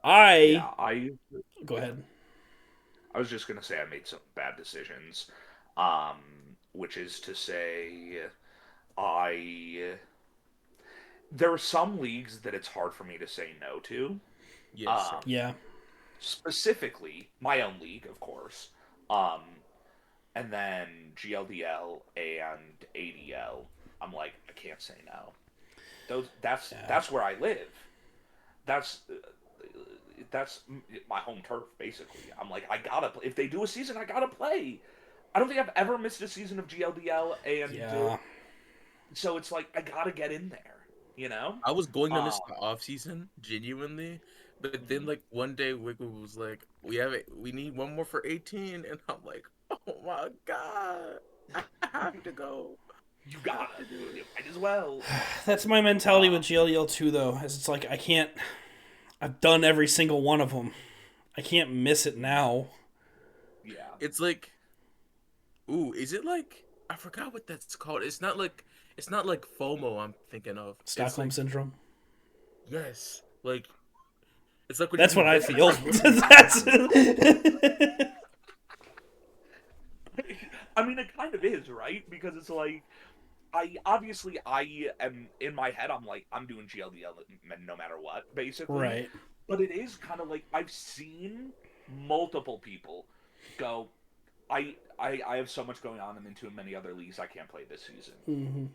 I Yeah, I go ahead. I was just gonna say I made some bad decisions, which is to say, I there are some leagues that it's hard for me to say no to. Yes, Um, same. Yeah. specifically my own league, of course. Um, and then GLDL and ADL. I'm like I can't say no. That's where I live. That's that's my home turf, basically. I'm like, I gotta play. If they do a season, I gotta play. I don't think I've ever missed a season of GLDL, and Yeah. so it's like I gotta get in there, you know. I was going to miss Um, the off season genuinely, but then like one day Wiggle was like, we need one more for 18," and I'm like, oh my god, I have to go. you I have gotta, to do you it. might as well. That's my mentality with GLDL 2, though. Is it's like I can't. I've done every single one of them. I can't miss it now. Yeah, It's like, ooh, is it like I forgot what that's called. It's not like FOMO I'm thinking of. It's Stockholm like syndrome. yes, like it's like when That's you what I bet the feel. sports and That's. I mean, it kind of is, right? Because it's like I am in my head. I'm like I'm doing GLDL no matter what, basically. Right. But it is kind of like I've seen multiple people go. I have so much going on. I'm into many other leagues. I can't play this season. Mm-hmm.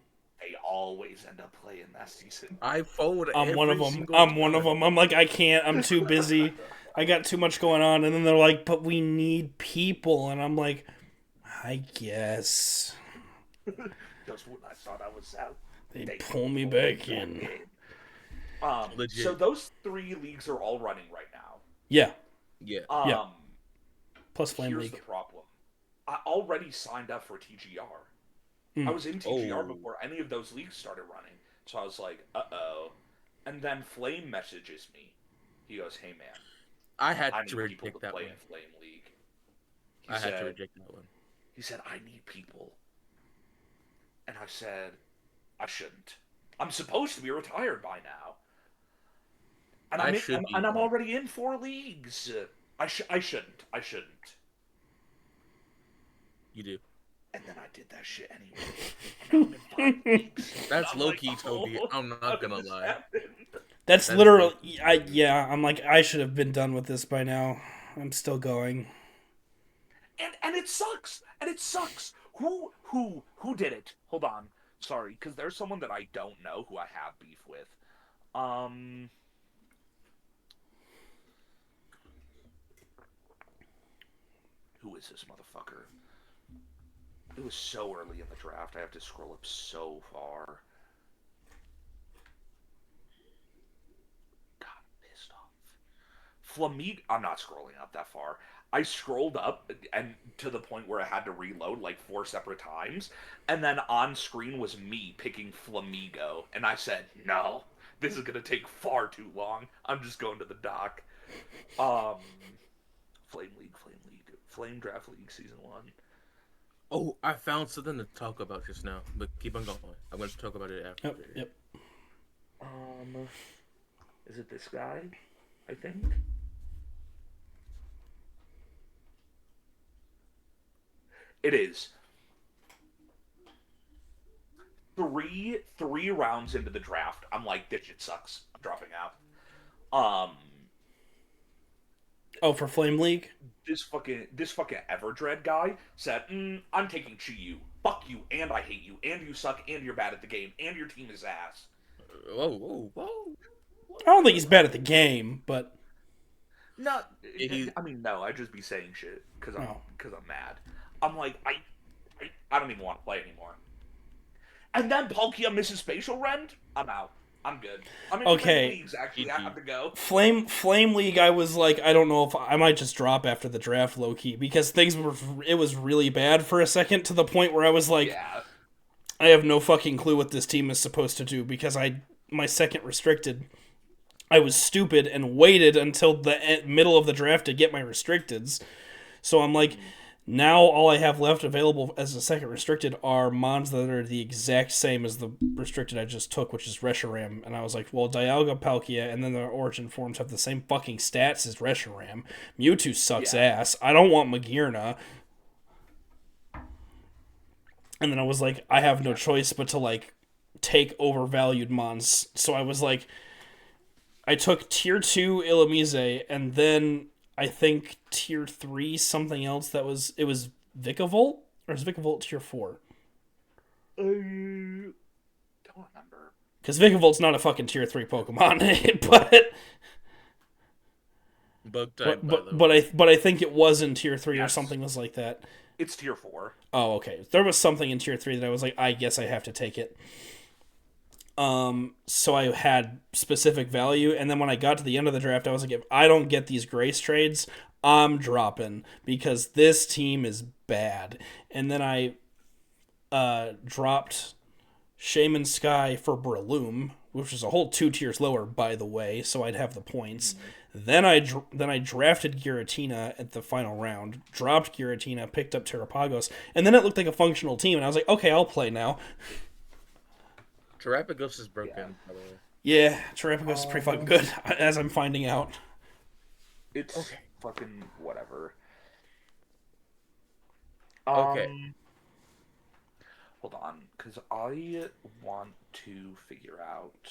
They always end up playing that season. I fold I'm one of every them. single I'm one of time. them. I'm like, I can't. I'm too busy. I got too much going on. And then they're like, but we need people. And I'm like, I guess. Just when I thought I was out, They they pull me pulled back in. So Legit. those three leagues are all running right now. Yeah. Yeah. Yeah. Um, Plus Flame Here's the League. problem. I already signed up for TGR. Hmm. I was in TGR Oh, before any of those leagues started running. So I was like, uh-oh. And then Flame messages me. He goes, hey, man, I had I to need people to reject that play one. in Flame League. I had to reject that one. He said, I need people. And I said, I shouldn't. I'm supposed to be retired by now. And I should be. I'm already in 4 leagues. I shouldn't. I shouldn't. You do. And then I did that shit anyway. And now I'm in 5 leagues. And That's I'm low like, key, Toby. oh, I'm how not did gonna this lie. happen? That's That is low literally. key. Yeah. I'm like, I should have been done with this by now. I'm still going. And it sucks. And it sucks. Who did it? Hold on. Sorry, because there's someone that I don't know who I have beef with. Who is this motherfucker? It was so early in the draft. I have to scroll up so far. God, I'm pissed off. Flamigo. I'm not scrolling up that far. I scrolled up and to the point where I had to reload like 4 separate times, and then on screen was me picking Flamigo, and I said, "No, this is gonna take far too long. I'm just going to the dock." Um, Flame League, Flame Draft League Season 1. Oh, I found something to talk about just now, but keep on going. I'm going to talk about it after. Yep. Yep. Is it this guy? I think. It is. Three rounds into the draft, I'm like, this shit sucks. I'm dropping out. Oh, for Flame League? This fucking Everdread guy said, I'm taking Chi-Yu. Fuck you, and I hate you, and you suck, and you're bad at the game, and your team is ass. Whoa. I don't think he's bad at the game, but. No, He, I mean, no, I'd just be saying shit because Oh. I'm mad. I'm like, I don't even want to play anymore. And then Palkia misses Spatial Rend. I'm out. I'm good. I'm in Okay. 3 leagues, actually. I have to go. Flame League, I was like, I don't know if I might just drop after the draft, low key, because it was really bad for a second to the point where I was like, Yeah. I have no fucking clue what this team is supposed to do because my second restricted, I was stupid and waited until the middle of the draft to get my restricteds. So I'm like, now all I have left available as a second restricted are mons that are the exact same as the restricted I just took, which is Reshiram. And I was like, well, Dialga, Palkia, and then the origin forms have the same fucking stats as Reshiram. Mewtwo sucks ass. I don't want Magearna. And then I was like, I have no choice but to like take overvalued mons. So I was like, I took tier 2 Illumise, and then I think tier 3 something else that was Vikavolt, or is Vikavolt tier 4? Don't remember. Because Vikavolt not a fucking tier 3 Pokemon, but Bug but type, by but the but way. I think it was in tier 3 or Yes. something was like that. It's tier 4. Oh, okay. There was something in tier 3 that I was like, I guess I have to take it. So I had specific value, and then when I got to the end of the draft, I was like, if I don't get these Grace trades, I'm dropping because this team is bad. And then I dropped Shaman Sky for Breloom, which is a whole 2 tiers lower, by the way, so I'd have the points. Then I drafted Giratina at the final round, dropped Giratina, picked up Terrapagos, and then it looked like a functional team, and I was like, okay, I'll play now. Terrapagos is broken, Yeah. by the way. Yeah, Terrapagos is pretty fucking good, as I'm finding out. It's Okay. fucking whatever. Okay. Hold on, because I want to figure out.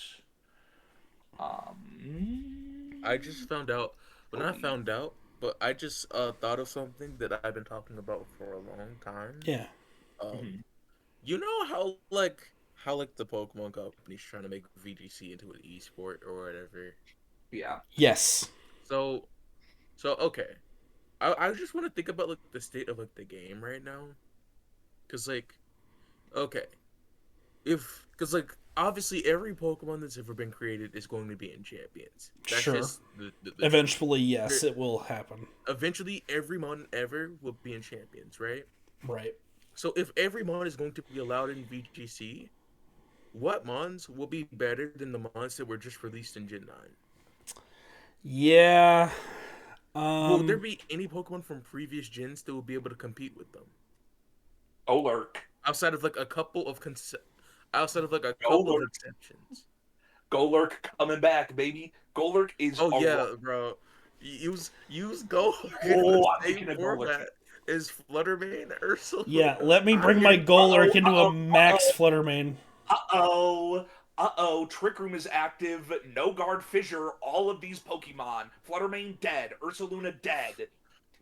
I just found out. Well, not found out, but I just thought of something that I've been talking about for a long time. Yeah. Um, you know how the Pokemon company's trying to make VGC into an esport or whatever. Yeah. Yes. So okay. I just want to think about like the state of like the game right now, cause like okay, if because like obviously every Pokemon that's ever been created is going to be in Champions. That's Sure. just the Eventually, truth. yes, it will happen. Eventually every mon ever will be in Champions, right? Right. So if every mon is going to be allowed in VGC, what mons will be better than the mons that were just released in Gen 9? Yeah. Will there be any Pokemon from previous gens that will be able to compete with them? Golurk. Outside of like a couple of outside of like a couple of Golurk. exceptions. Golurk coming back, baby. Golurk is Oh a yeah, bro. Use Go in Oh, the I'm same thinking of format as Fluttermane and Ursula. Yeah, let me bring my Golurk into a max Fluttermane. Uh-oh. Trick Room is active. No Guard Fissure. All of these Pokemon. Fluttermane dead. Ursaluna dead.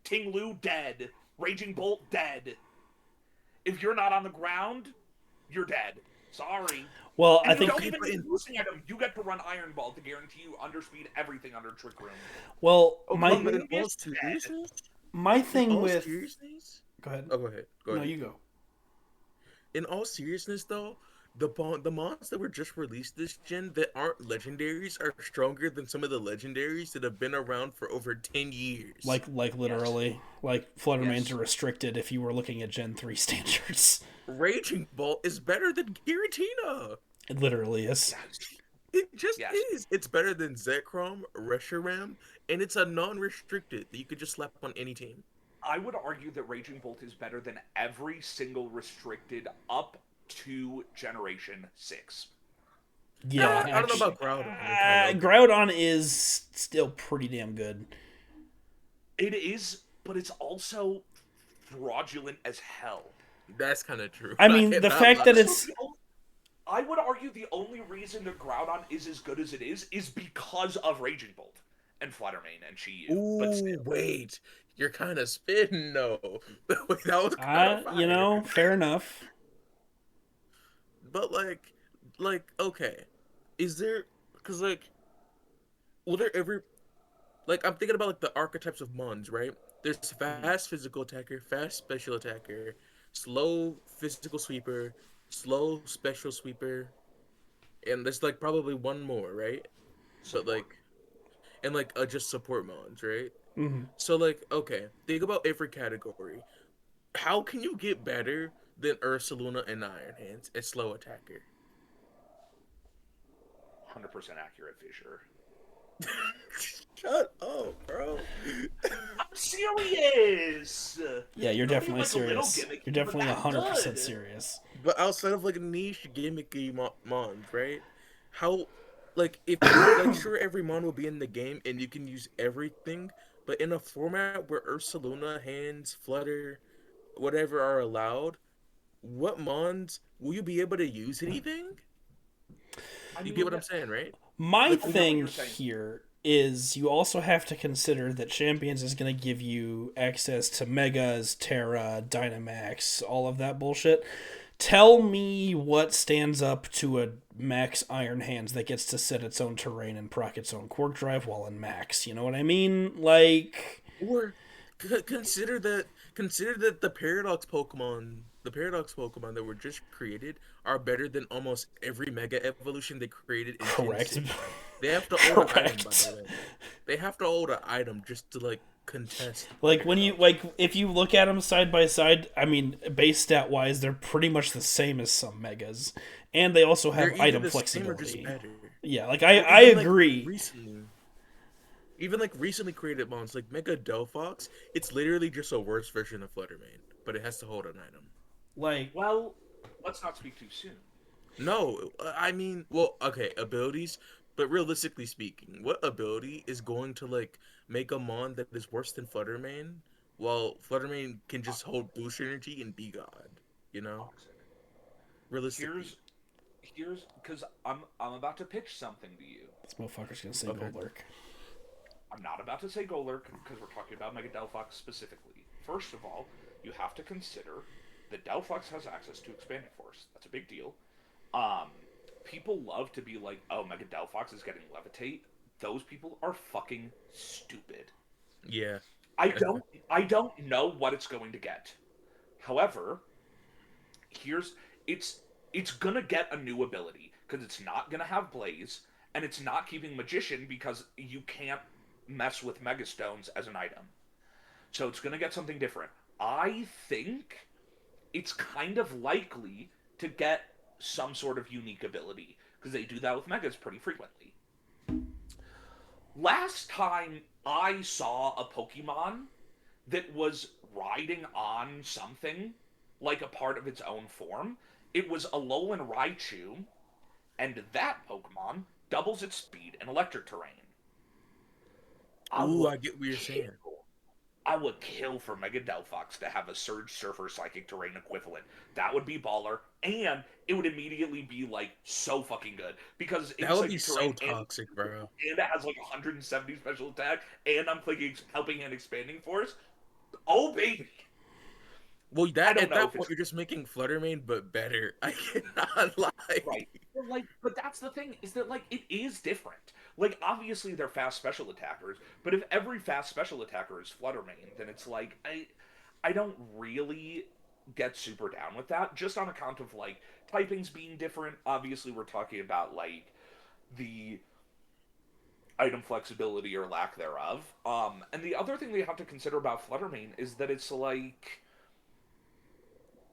Tinglu dead. Raging Bolt dead. If you're not on the ground, you're dead. Sorry. Well, And I you think. don't even need losing at him. You get to run Iron Ball to guarantee you underspeed everything under Trick Room. Well, But my in all seriousness, thing with. Go ahead. oh, go ahead. Go No, ahead. you go. In all seriousness, though, the mons that were just released this gen that aren't legendaries are stronger than some of the legendaries that have been around for over 10 years. Like literally, like Fluttermanes Yes. are restricted if you were looking at Gen 3 standards. Raging Bolt is better than Giratina. It literally is. It just Yes. is. It's better than Zekrom, Reshiram, and it's a non-restricted that you could just slap on any team. I would argue that Raging Bolt is better than every single restricted up to Generation 6. Yeah, I don't know about Groudon. Groudon is still pretty damn good. It is, but it's also fraudulent as hell. That's kind of true. I mean, the fact that it's. I would argue the only reason that Groudon is as good as it is because of Raging Bolt and Fluttermane and Chi-Yu. Ooh, wait. You're kind of spitting, though. Wait, that was kind of You know, fair enough. But, okay. Is there... Because, will there ever... I'm thinking about, the archetypes of Mons, right? There's fast physical attacker, fast special attacker, slow physical sweeper, slow special sweeper, and there's, probably one more, right? So, and, just support Mons, right? Mm-hmm. So, okay, think about every category. How can you get better than Ursaluna and Iron Hands at slow attacker? 100% accurate Fissure. Shut up, bro. I'm serious! Yeah, you're Don't be definitely like a little serious. gimmicky, You're definitely but that's 100% good. serious. But outside of niche gimmicky mons, right? How, if sure every mon will be in the game and you can use everything, but in a format where Ursaluna, Hands, Flutter, whatever are allowed, what mons will you be able to use anything? You get what I'm saying, right? My thing here is you also have to consider that Champions is going to give you access to Megas, Terra, Dynamax, all of that bullshit. Tell me what stands up to a Max Iron Hands that gets to set its own terrain and proc its own Quark Drive while in Max. You know what I mean? Like, Or consider that the Paradox Pokemon that were just created are better than almost every Mega Evolution they created in Gen correct. 6. They have to hold an item, by Correct. the way. They have to hold an item just to like contest the Like when you Paradox. like if you look at them side by side, I mean, base stat wise, they're pretty much the same as some megas, and they also They're have either item the same or just flexibility. better. Yeah, like Or I even like agree. recently, even like recently created mons like Mega Delphox, it's literally just a worse version of Fluttermane, but it has to hold an item. Like Well, let's not speak too soon. No, I mean, well, okay, abilities, but realistically speaking, what ability is going to like make a mon that is worse than Fluttermane, while Fluttermane can just hold boost energy and be God, you know? Toxic. Realistically. Here's here's because I'm about to pitch something to you. this motherfucker's gonna say Okay. Golurk. I'm not about to say Golurk because we're talking about Mega Delphox specifically. First of all, you have to consider that Delphox has access to Expanding Force. That's a big deal. Um, People love to be like, "Oh, Mega Delphox is getting Levitate." Those people are fucking stupid. Yeah. I don't I don't know what it's going to get. However, here's it's gonna get a new ability because it's not gonna have Blaze and it's not keeping Magician because you can't mess with Megastones as an item. So it's gonna get something different. I think it's kind of likely to get some sort of unique ability because they do that with Megas pretty frequently. Last time I saw a Pokemon that was riding on something like a part of its own form, it was Alolan Raichu, and that Pokemon doubles its speed in electric terrain. I Ooh, would I get what you're saying. kill. I would kill for Mega Delphox to have a Surge Surfer Psychic Terrain equivalent. That would be baller, and it would immediately be like so fucking good because That it's would be Psychic so Terrain toxic, bro. and it has like 170 special attack, and I'm clicking Helping Hand Expanding Force. Oh baby, Well, I that don't at know that if it's point you're just making Fluttermane but better. I cannot lie. right. But that's the thing is that like it is different. Like obviously they're fast special attackers, but if every fast special attacker is Fluttermane, then it's like I don't really get super down with that just on account of like typings being different. Obviously we're talking about like the item flexibility or lack thereof. And the other thing that you have to consider about Fluttermane is that it's like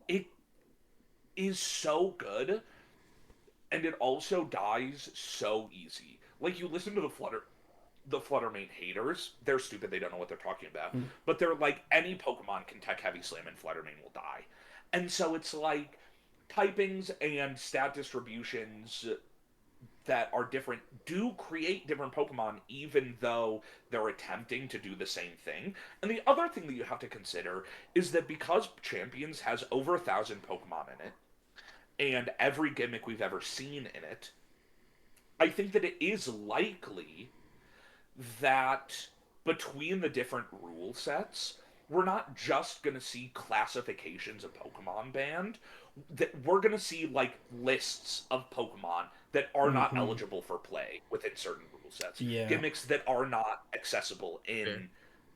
it is so good and it also dies so easy. Like you listen to the Fluttermane haters, they're stupid, they don't know what they're talking about. But they're like any Pokemon can tech heavy slam and Fluttermane will die. And so it's like typings and stat distributions that are different do create different Pokemon, even though they're attempting to do the same thing. And the other thing that you have to consider is that because Champions has over 1,000 Pokemon in it, and every gimmick we've ever seen in it, I think that it is likely that between the different rule sets, we're not just going to see classifications of Pokemon banned, that we're going to see like lists of Pokemon that are not Mm-hmm. eligible for play within certain rule sets, Yeah. gimmicks that are not accessible Okay. in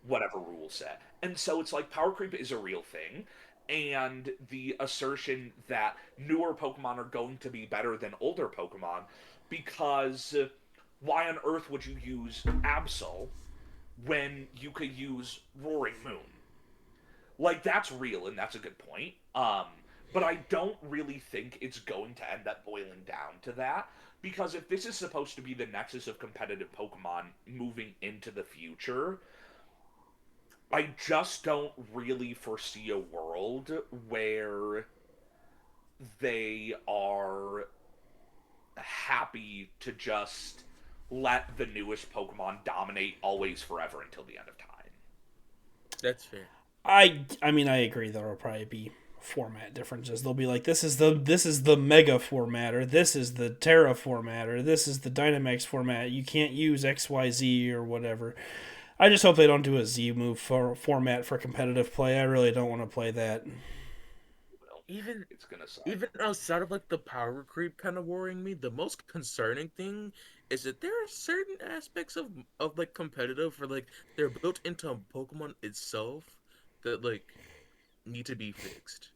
whatever rule set. And so it's like power creep is a real thing, and the assertion that newer Pokemon are going to be better than older Pokemon because why on earth would you use Absol when you could use Roaring Moon? Like that's real and that's a good point. But I don't really think it's going to end up boiling down to that because if this is supposed to be the nexus of competitive Pokemon moving into the future, I just don't really foresee a world where they are happy to just let the newest Pokemon dominate always forever until the end of time. That's fair. I mean I agree there'll probably be format differences. They'll be like this is the Mega format, or this is the Terra format, or this is the Dynamax format. You can't use XYZ or whatever. I just hope they don't do a Z move for format for competitive play. I really don't want to play that. Well, even it's gonna suck. even outside of like the power creep kind of worrying me, the most concerning thing is that there are certain aspects of like competitive or like they're built into Pokemon itself that like need to be fixed.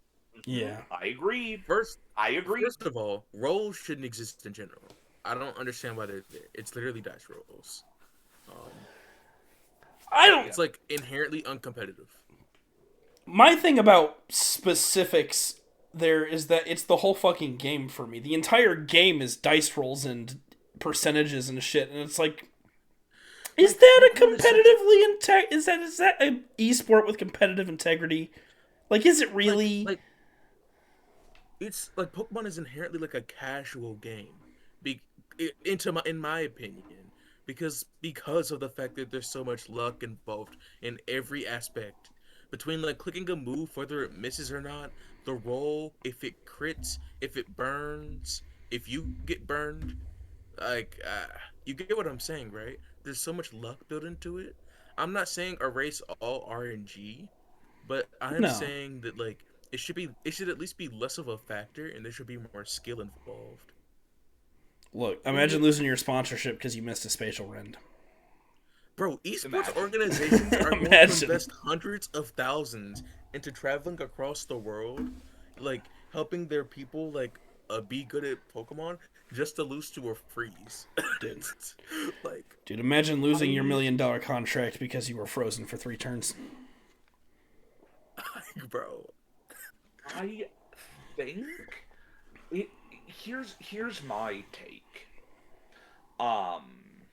Yeah. I agree. First, I agree. first of all, roles shouldn't exist in general. I don't understand why they're there. It's literally dice rolls. Um, I don't. Yeah. it's like inherently uncompetitive. My thing about specifics there is that it's the whole fucking game for me. The entire game is dice rolls and percentages and shit, and it's like, is Like that a Pokemon is such competitively is that an esport with competitive integrity? Like, is it like really? like it's like Pokemon is inherently like a casual game. Be in my opinion, because of the fact that there's so much luck involved in every aspect. Between like clicking a move, whether it misses or not, the roll, if it crits, if it burns, if you get burned, like you get what I'm saying, right? There's so much luck built into it. I'm not saying erase all RNG, but I am No. saying that like it should at least be less of a factor and there should be more skill involved. Look, And imagine losing your sponsorship because you missed a spatial rend. Bro, esports imagine. organizations are going to Imagine. invest hundreds of thousands into traveling across the world, like helping their people like be good at Pokemon just to lose to a freeze. Dude. Like, Dude, imagine losing your I $1 million contract because you were frozen for 3 turns. bro. I think it. Here's my take. Um,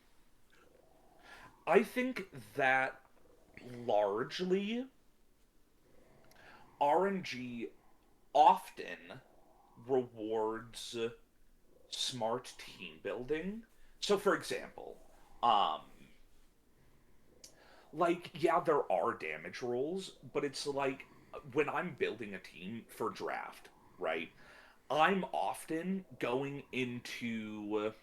I think that largely RNG often rewards smart team building. So, for example, um, like, yeah, there are damage rolls, but it's like when I'm building a team for draft, right? I'm often going into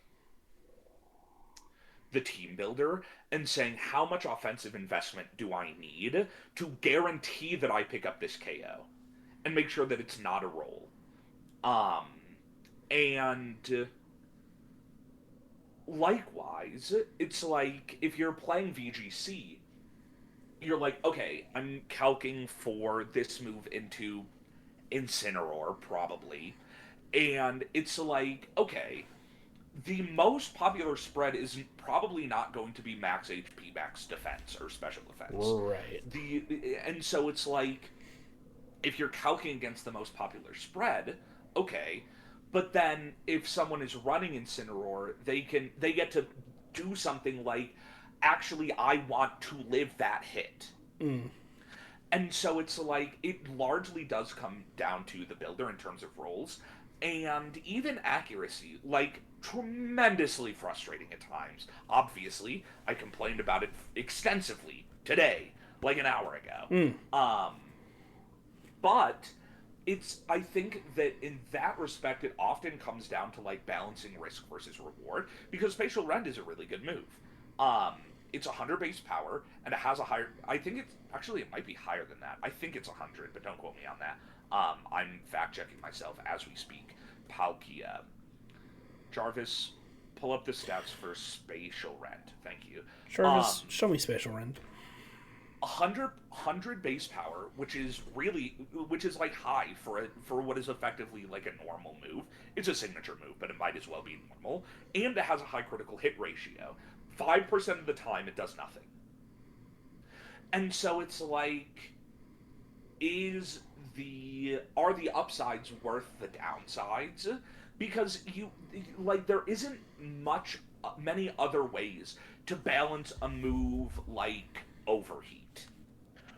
the team builder and saying how much offensive investment do I need to guarantee that I pick up this KO and make sure that it's not a roll. Um, and likewise, it's like if you're playing VGC, you're like, okay, I'm calking for this move into Incineroar, probably. And it's like, okay, the most popular spread is probably not going to be max HP, max defense, or special defense. Right. And so it's like if you're calculating against the most popular spread, okay, but then if someone is running Incineroar, they get to do something like actually I want to live that hit. Mm. And so it's like it largely does come down to the builder in terms of roles and even accuracy, like tremendously frustrating at times. Obviously, I complained about it extensively today, like an hour ago. Mm. But it's I think that in that respect it often comes down to like balancing risk versus reward because spatial rend is a really good move. Um, it's 100 base power and it has a higher. I think it's actually it might be higher than that. I think it's 100, but don't quote me on that. I'm fact checking myself as we speak. Palkia, Jarvis, pull up the stats for spatial rend. Thank you. Jarvis, show me spatial rend. 100 base power, which is like high for what is effectively like a normal move. It's a signature move, but it might as well be normal, and it has a high critical hit ratio. 5% of the time, it does nothing, and so it's like, is the are the upsides worth the downsides? Because you like there isn't many other ways to balance a move like overheat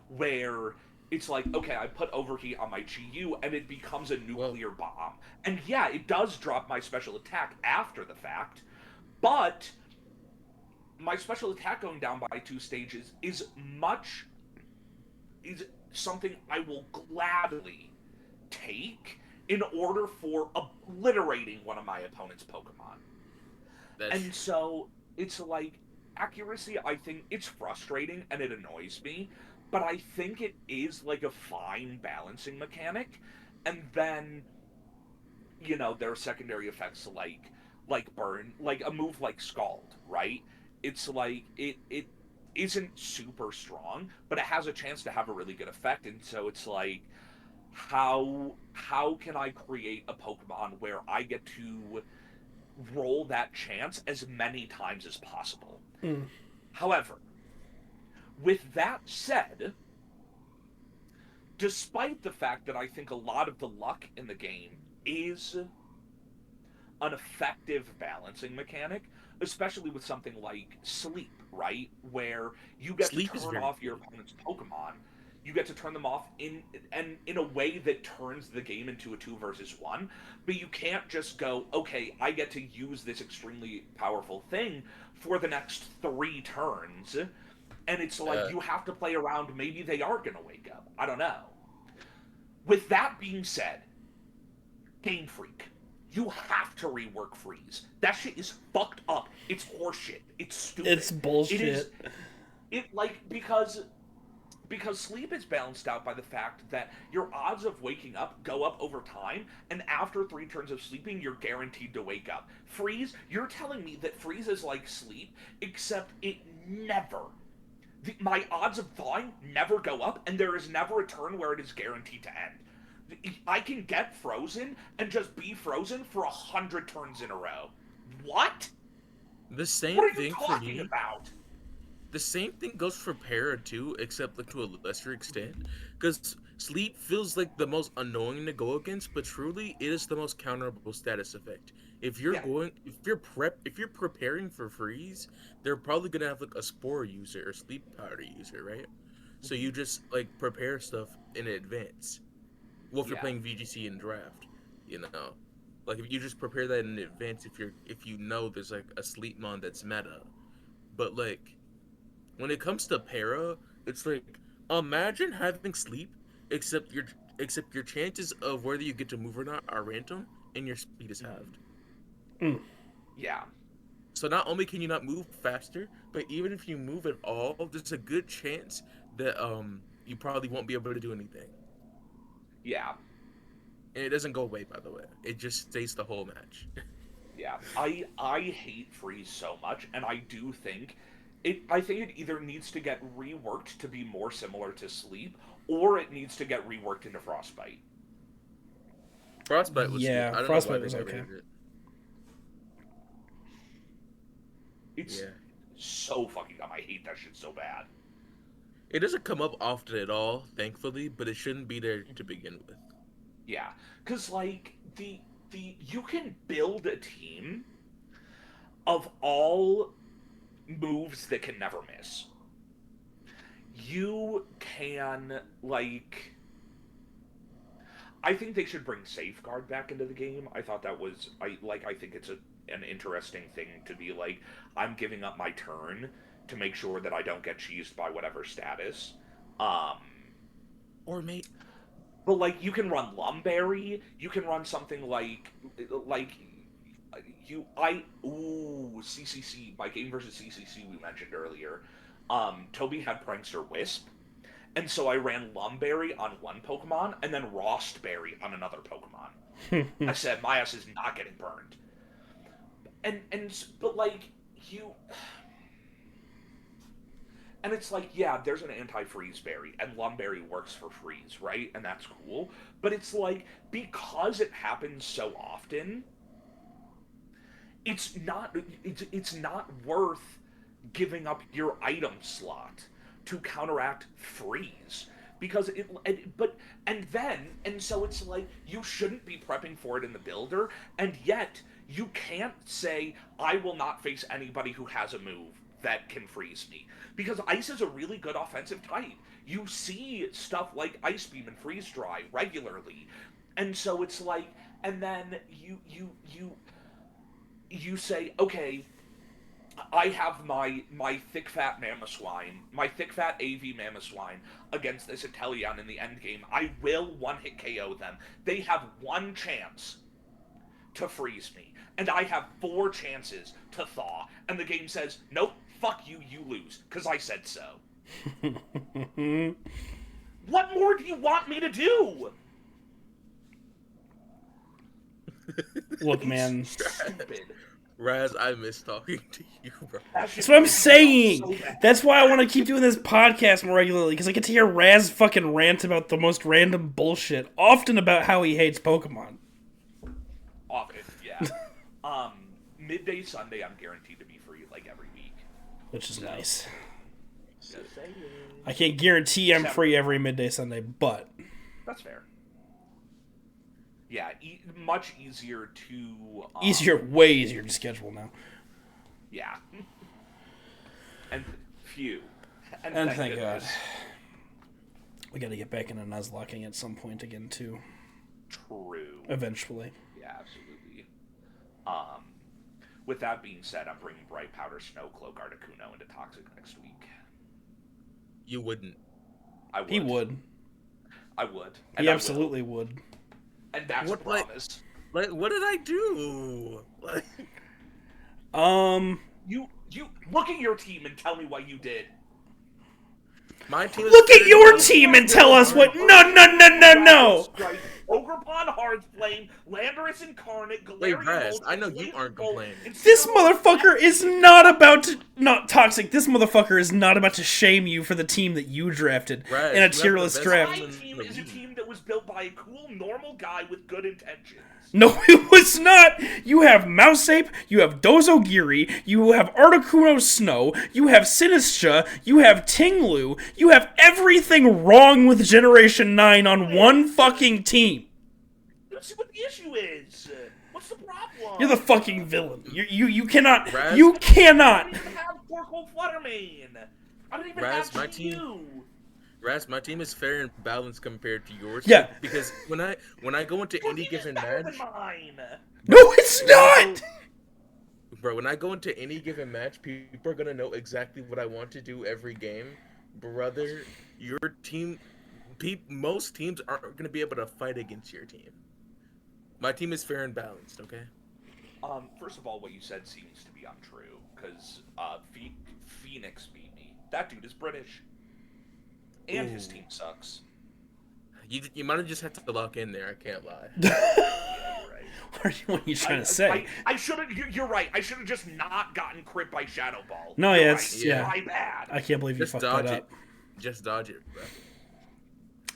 where it's like, okay, I put overheat on my GU and it becomes a Well, nuclear bomb. And yeah, it does drop my special attack after the fact, but my special attack going down by 2 stages is something I will gladly take in order for obliterating one of my opponent's Pokemon. that's And true. so it's like accuracy, I think it's frustrating and it annoys me, but I think it is like a fine balancing mechanic. And then, there are secondary effects like burn, like a move like Scald, right? It's like it isn't super strong, but it has a chance to have a really good effect. And so it's like, how can I create a Pokemon where I get to roll that chance as many times as possible? Mm. However, with that said, despite the fact that I think a lot of the luck in the game is an effective balancing mechanic, especially with something like sleep, right? Where you get to Sleep is turn very off your good. opponent's Pokemon. You get to turn them off in a way that turns the game into a 2 versus 1, but you can't just go, okay, I get to use this extremely powerful thing for the next 3 turns, and it's like Uh, you have to play around. Maybe they are gonna wake up. I don't know. With that being said, Game Freak, you have to rework Freeze. That shit is fucked up. It's horseshit. It's It's stupid. It is bullshit. it like because sleep is balanced out by the fact that your odds of waking up go up over time, and after 3 turns of sleeping, you're guaranteed to wake up. Freeze, you're telling me that freeze is like sleep, except it never. My odds of thawing never go up, and there is never a turn where it is guaranteed to end. I can get frozen and just be frozen for 100 turns in a row. What? the What same are you thing for talking me. about? The same thing goes for Para too, except like to a lesser extent. Because sleep feels like the most annoying to go against, but truly it is the most counterable status effect. Yeah. If you're preparing for freeze, they're probably gonna have like a spore user or sleep powder user, right? So Mm-hmm. you just like prepare stuff in advance. Well, if you're Yeah. playing VGC and draft, you know, like if you just prepare that in advance, if you know there's like a sleep mon that's meta, but like when it comes to para, it's like imagine having sleep, except your except your chances of whether you get to move or not are random, and your speed is Mm-hmm. halved. Mm. Yeah. So not only can you not move faster, but even if you move at all, there's a good chance that you probably won't be able to do anything. Yeah. And it doesn't go away, by the way. It just stays the whole match. Yeah. I hate freeze so much, and I do think I think it either needs to get reworked to be more similar to sleep, or it needs to get reworked into frostbite. Frostbite was good. Yeah, I don't know why Frostbite they was never okay. did it. It's Yeah. so fucking dumb. I hate that shit so bad. It doesn't come up often at all, thankfully, but it shouldn't be there to begin with. Yeah, because like the you can build a team of all moves that can never miss. You can like I think they should bring safeguard back into the game. I thought that was I think it's an interesting thing to be like, I'm giving up my turn to make sure that I don't get cheesed by whatever status. Um Or mate, but like you can run Lumberry, you can run something like you I ooh CCC, my game versus CCC we mentioned earlier. Toby had Prankster Wisp, and so I ran Lumberry on one Pokemon and then Rostberry on another Pokemon. I said my ass is not getting burned. But like you and it's like, yeah, there's an anti-freeze berry, and Lumberry works for freeze, right? And that's cool. But it's like, because it happens so often, it's not it's not worth giving up your item slot to counteract freeze. Because and so it's like you shouldn't be prepping for it in the builder, and yet you can't say I will not face anybody who has a move that can freeze me, because ice is a really good offensive type. You see stuff like ice beam and freeze dry regularly, and so it's like, and then you say, okay, I have my thick fat Mamoswine, my thick fat AV Mamoswine against this Inteleon in the end game. I will one hit KO them. They have one chance to freeze me, and I have 4 chances to thaw. And the game says, nope, fuck you, you lose, because I said so. What more do you want me to do? Look, man. Stupid. Raz, I miss talking to you, bro. That's what I'm saying. That's why I want to keep doing this podcast more regularly, because I get to hear Raz fucking rant about the most random bullshit, often about how he hates Pokemon. Often, yeah. Midday Sunday, I'm guaranteed to be free like every week. Which is nice. Just I can't guarantee I'm free every midday Sunday, but... That's fair. Yeah, much easier to... way easier to schedule now. Yeah. And phew. And thank God. We gotta get back into Nuzlocking at some point again, too. True. Eventually. Yeah, absolutely. With that being said, I'm bringing Bright Powder, Snowcloak, Articuno into Toxic next week. You wouldn't. I would. He would. I would. He absolutely would. And that's a promise. Like, what did I do? Like, You look at your team and tell me what you did. my team is Look at your team and tell us what... No! Ogerpon, Hearthflame, Landorus Incarnate, Galarian... Wait, Raz, I know you aren't complaining. This motherfucker is not about to... Not Toxic. This motherfucker is not about to shame you for the team that you drafted Raz, in a you tier have list the draft. My team is a team that was built by a cool, normal guy with good intentions. No, it was not. You have Mouseape, you have Dozogiri, you have Articuno Snow, you have Sinistra, you have Tinglu, you have everything wrong with Generation 9 on one fucking team. Let's see what the issue is. What's the problem? You're the fucking villain. You cannot. Raz? You cannot. I don't even have Torkoal Fluttermane. I don't even Raz, have my GU. team- Raz, my team is fair and balanced compared to yours. Yeah. Because when I go into any given better match, than mine. No, it's not. bro, when I go into any given match, people are gonna know exactly what I want to do every game. Brother, your team, most teams aren't gonna be able to fight against your team. My team is fair and balanced, okay? First of all, what you said seems to be untrue, because Phoenix beat me. That dude is British. And his team sucks. You might have just had to lock in there, I can't lie. Yeah, you're right. What are you trying to say? I should have. You're right. I should have just not gotten crit by Shadow Ball. No, You're yeah, right. it's yeah. My bad. I can't believe you Just fucked dodge that it. up. Just dodge it, bro.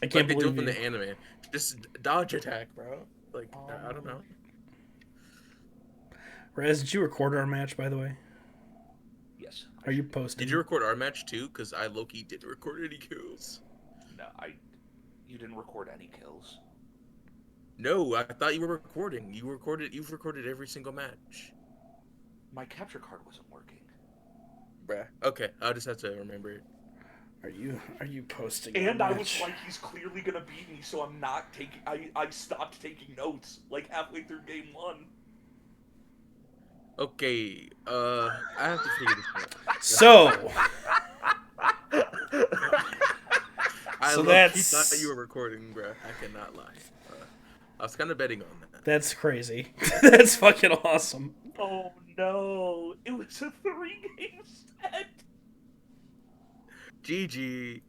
I can't Like they do believe in you. the anime. Just dodge attack, bro. Like, I don't know. Rez, did you record our match, by the way? Yes. Are you posting? Did you record our match too? Because I low-key didn't record any kills. No, You didn't record any kills. No, I thought you were recording. You've recorded every single match. My capture card wasn't working. Bruh. Okay, I'll just have to remember it. Are you posting? And our I match? was like, he's clearly gonna beat me, so I'm not taking. I stopped taking notes like halfway through game 1. Okay, I have to figure this out. So. I So low-key that's- thought you were recording, bruh. I cannot lie. I was kind of betting on that. That's crazy. That's fucking awesome. Oh no! It was a 3-game set. GG.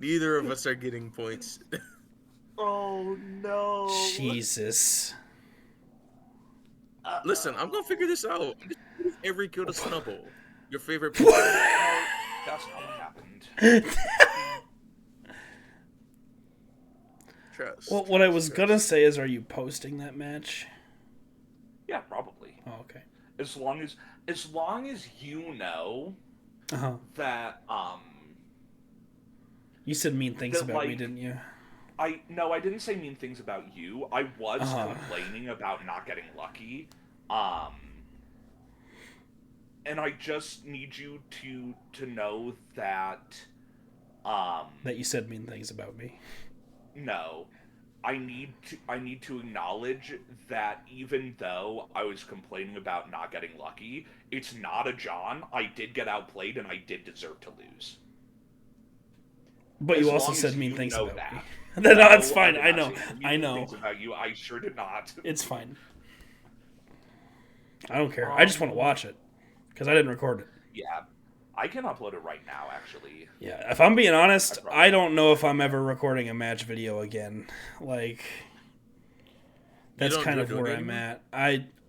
Neither of us are getting points. Oh no! Jesus. Listen, I'm gonna figure this out. I'm just giving every kill to Snubble. Your favorite. That's not what happened. Trust. Well, what I was Trust. gonna say is, are you posting that match? Yeah, probably. Oh, okay. As long as you know Uh-huh. that You said mean things That, about me, like- didn't you? I didn't say mean things about you. I was Uh-huh. complaining about not getting lucky. And I just need you to know that That you said mean things about me. no. I need to acknowledge that even though I was complaining about not getting lucky, it's not a John. I did get outplayed and I did deserve to lose. But As you also long said as mean you things know about that. me. No, it's fine. did I not know. say I mean know. things about you. I sure did not. It's fine. I don't care. I just want to watch it because I didn't record it. Yeah, I can upload it right now, actually. Yeah, if I'm being honest, I don't know if I'm ever recording a match video again. Like, You That's don't kind enjoy of doing where it I'm anymore? at.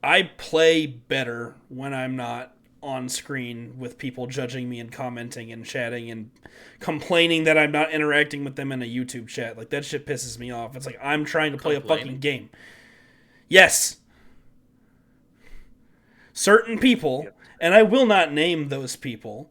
I play better when I'm not on screen with people judging me and commenting and chatting and complaining that I'm not interacting with them in a YouTube chat. Like, that shit pisses me off. It's like I'm trying to play a fucking Complaining? game. Yes, certain people, Yep. and I will not name those people,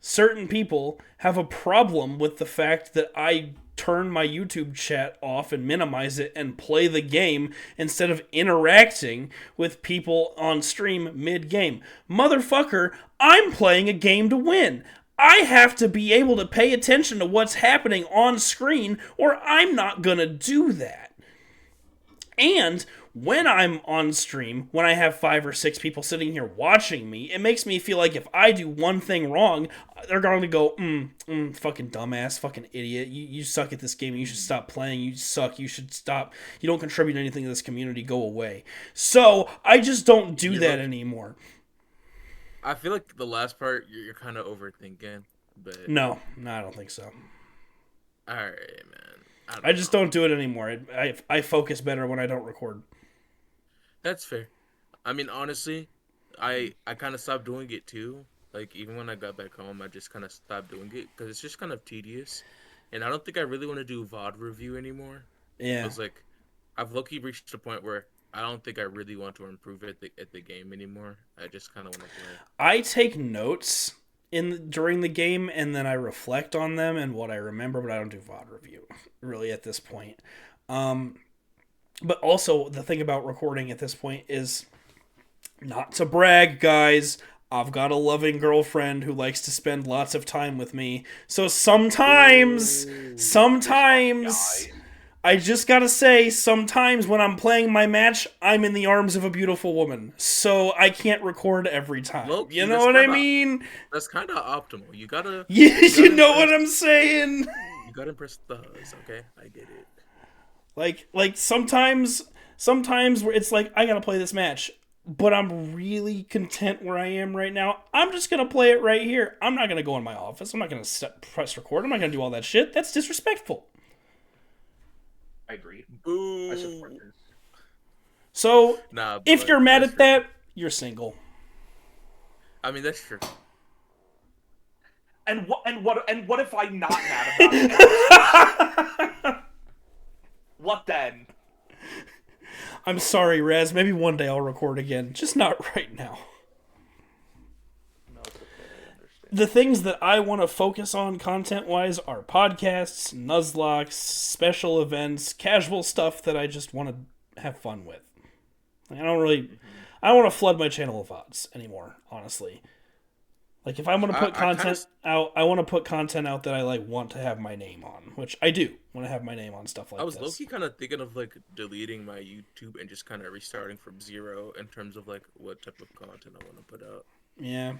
certain people have a problem with the fact that I turn my YouTube chat off and minimize it and play the game instead of interacting with people on stream mid game. Motherfucker, I'm playing a game to win. I have to be able to pay attention to what's happening on screen, or I'm not gonna do that. And when I'm on stream, when I have 5 or 6 people sitting here watching me, it makes me feel like if I do one thing wrong, they're going to go, fucking dumbass, fucking idiot. You suck at this game. You should stop playing. You suck. You should stop. You don't contribute anything to this community. Go away. So I just don't do You that look. anymore. I feel like the last part you're kind of overthinking, but No, I don't think so. all right, man. I I don't just know. don't do it anymore. I focus better when I don't record. That's fair. I mean, honestly, I kind of stopped doing it too. Like even when I got back home, I just kind of stopped doing it because it's just kind of tedious, and I don't think I really want to do VOD review anymore. Yeah. It's like I've low-key reached a point where I don't think I really want to improve at the game anymore. I just kind of want to play. I take notes during the game and then I reflect on them and what I remember, but I don't do VOD review really at this point. Um, but also the thing about recording at this point is not to brag, guys. I've got a loving girlfriend who likes to spend lots of time with me. So sometimes, Ooh. sometimes I just gotta say, sometimes when I'm playing my match, I'm in the arms of a beautiful woman. So I can't record every time. Low You key, know what I mean? that's kind of optimal. You, you you gotta know what impress I'm saying? you gotta impress the hus. Okay, I get it. Like sometimes where it's like I gotta play this match, but I'm really content where I am right now. I'm just gonna play it right here. I'm not gonna go in my office. I'm not gonna press record. I'm not gonna do all that shit. That's disrespectful. I agree. I support Boo. this. So Nah, if but you're mad that's at fair. that, you're single. I mean, that's true. And what if I'm not mad about it? What then? I'm sorry, Raz. Maybe one day I'll record again. Just not right now. No, it's okay. I understand. The things that I want to focus on content-wise are podcasts, Nuzlocks, special events, casual stuff that I just want to have fun with. Like, I don't want to flood my channel of VODs anymore, honestly. Like, if I'm going to put I kind of content out, I want to put content out that I, like, want to have my name on, which I do want to have my name on stuff like I was this. low-key kind of thinking of like deleting my YouTube and just kind of restarting from zero in terms of like what type of content I want to put out. Yeah.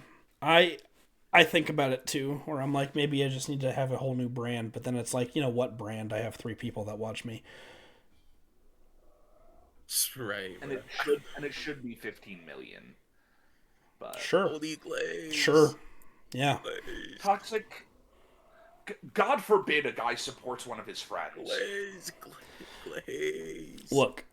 I think about it too, where I'm like, maybe I just need to have a whole new brand, but then it's like, you know what brand? I have 3 people that watch me. Right, And right. it should be 15 million. But Sure. Holy glaze. Sure. Yeah. Glaze. toxic. God forbid a guy supports one of his friends. Glaze. Look,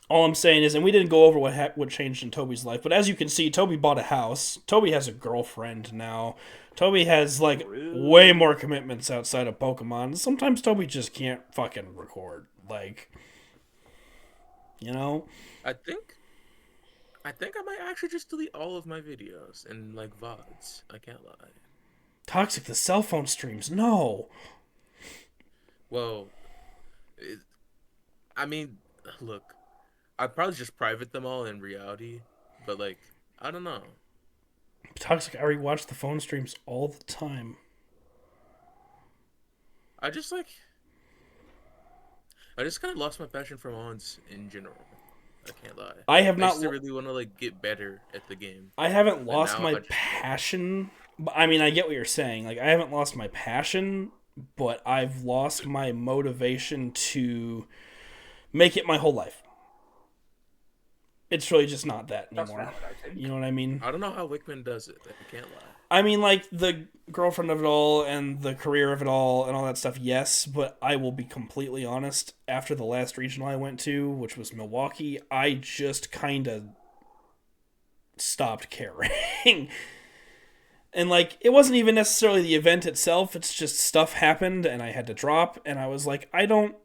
all I'm saying is, and we didn't go over what changed in Toby's life, but as you can see, Toby bought a house. Toby has a girlfriend now. Toby has, like, way more commitments outside of Pokemon. Sometimes Toby just can't fucking record. Like, you know? I think I might actually just delete all of my videos and like VODs. I can't lie. Toxic, the cell phone streams. No. Well, I mean, look, I'd probably just private them all in reality, but like, I don't know. Toxic, I rewatch the phone streams all the time. I just like, I just kind of lost my passion for mods in general. I can't lie. I have I not. used to really want to like get better at the game. I haven't But lost now my I just passion. I mean, I get what you're saying. Like, I haven't lost my passion, but I've lost my motivation to make it my whole life. It's really just not that That's anymore. valid, I think. You know what I mean? I don't know how Wickman does it. I can't lie. I mean, like, the girlfriend of it all and the career of it all and all that stuff, yes, but I will be completely honest. After the last regional I went to, which was Milwaukee, I just kind of stopped caring. And, like, it wasn't even necessarily the event itself, it's just stuff happened and I had to drop, and I was like, I don't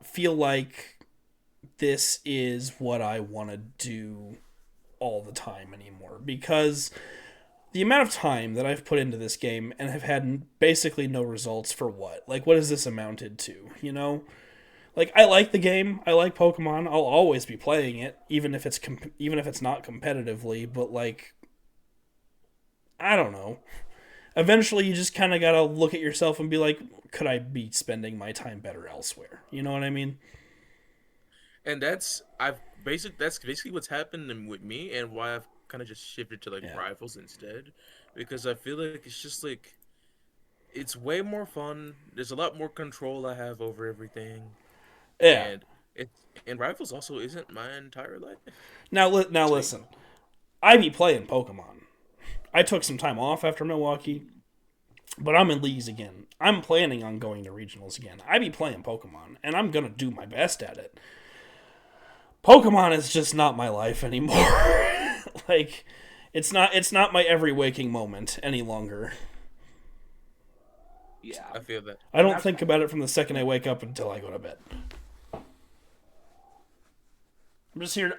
feel like this is what I want to do all the time anymore. Because the amount of time that I've put into this game and have had basically no results for what? Like, what has this amounted to? You know, like I like the game. I like Pokemon. I'll always be playing it, even if it's not competitively. But like, I don't know. Eventually, you just kind of gotta look at yourself and be like, could I be spending my time better elsewhere? You know what I mean? And that's basically what's happened with me, and why I've kind of just shifted to like Yeah. rivals instead, because I feel like it's just like it's way more fun. There's a lot more control I have over everything, Yeah. and and rivals also isn't my entire life. Now So listen. I be playing Pokemon. I took some time off after Milwaukee, but I'm in leagues again. I'm planning on going to regionals again. I be playing Pokemon, and I'm gonna do my best at it. Pokemon is just not my life anymore. Like, it's not my every waking moment any longer. Yeah, I feel that. I and don't that's think about it from the second I wake up until I go to bed.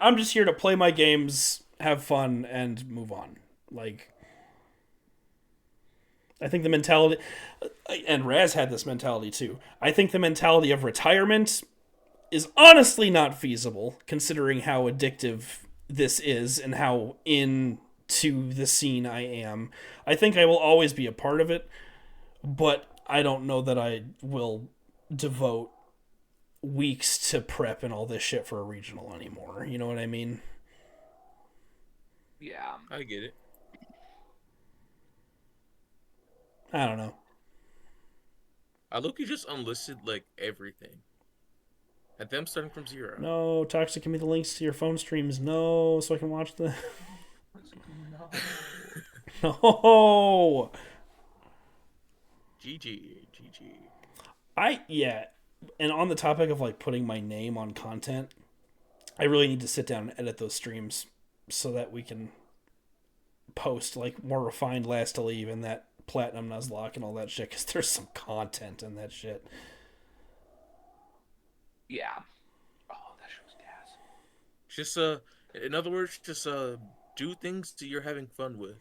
I'm just here to play my games, have fun, and move on. Like, I think the mentality, and Raz had this mentality too. I think the mentality of retirement is honestly not feasible, considering how addictive this is and how into the scene I am. I think I will always be a part of it, but I don't know that I will devote weeks to prep and all this shit for a regional anymore. You know what I mean? yeah, I get it. I don't know. I look, you just unlisted like everything, and them starting from zero. No, Toxic, give me the links to your phone streams. No, so I can watch the. no. No. GG, GG. Yeah, and on the topic of like putting my name on content, I really need to sit down and edit those streams so that we can post like more refined last to leave and that platinum nuzlocke and all that shit because there's some content in that shit. Yeah. Oh, that shit was gas. Just in other words, just do things that you're having fun with.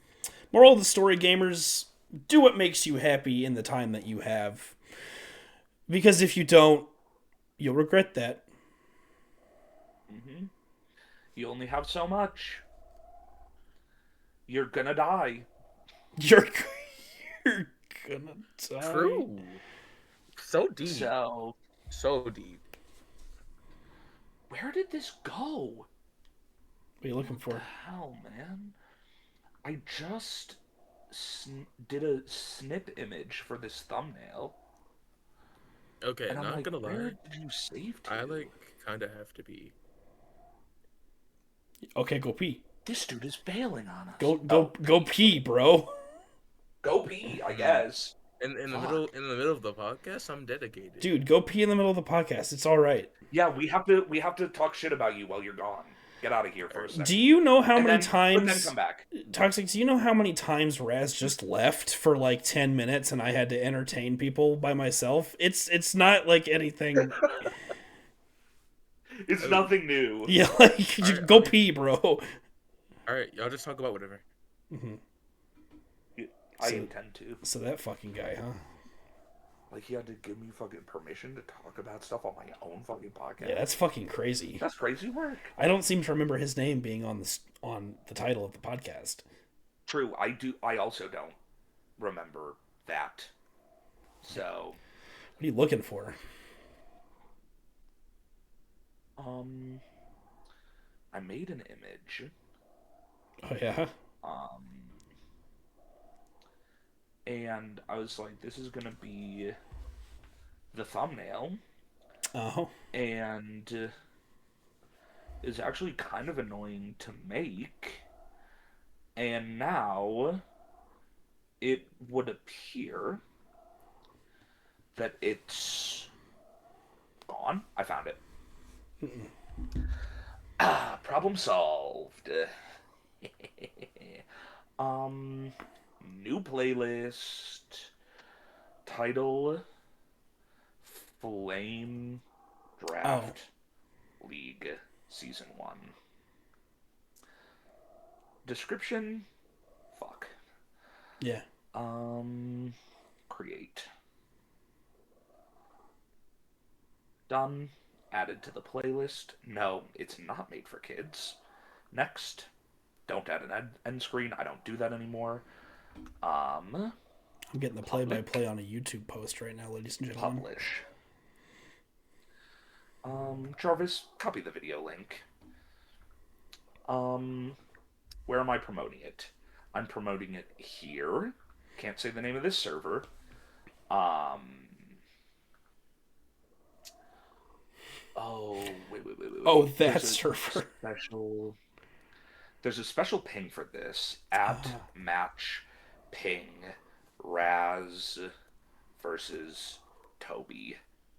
Moral of the story, gamers: do what makes you happy in the time that you have, because if you don't, you'll regret that. Mm-hmm. You only have so much. You're gonna die. You're you're gonna die. True. So deep. So, So deep. where did this go? What are you looking What the for? hell, man? I just did a snip image for this thumbnail, Okay, and I'm not like, gonna where lie. did you save I to? like kind of have to be. Okay, go pee. This dude is bailing on us. Go pee, bro. Go pee, I Hmm. guess. In the middle Fuck. of the podcast, I'm dedicated. Dude, go pee in the middle of the podcast. It's all right. Yeah, we have to talk shit about you while you're gone. Get out of here All for a right. Do second, you know how and many then times come back. Toxic, do you know how many times Raz just left for like 10 minutes and I had to entertain people by myself? It's not like anything. It's Oh, nothing new. Yeah, like all right. go pee, bro. All right. Y'all just talk about whatever. Hmm. I So intend to. so that fucking guy, huh? Like, he had to give me fucking permission to talk about stuff on my own fucking podcast. Yeah, that's fucking crazy. That's crazy work. I don't seem to remember his name being on the title of the podcast. True, I do. I also don't remember that. So, What are you looking for? um, I made an image. Oh yeah. Um, and I was like, this is gonna be the thumbnail, Oh. and is actually kind of annoying to make. And now it would appear that it's gone. I found it. Problem solved. um, New playlist. Title: Flame Oh, Draft League Season 1. Description: fuck. yeah. Create. Done. Added to the playlist. No, it's not made for kids. Next. Don't add an end screen. I don't do that anymore. I'm getting the Public. play-by-play on a YouTube post right now, ladies and gentlemen. Publish. Jarvis, copy the video link. Where am I promoting it? I'm promoting it here. Can't say the name of this server. Oh, wait. Oh, that There's a server. special. There's a special ping for this. At match ping Raz versus Toby.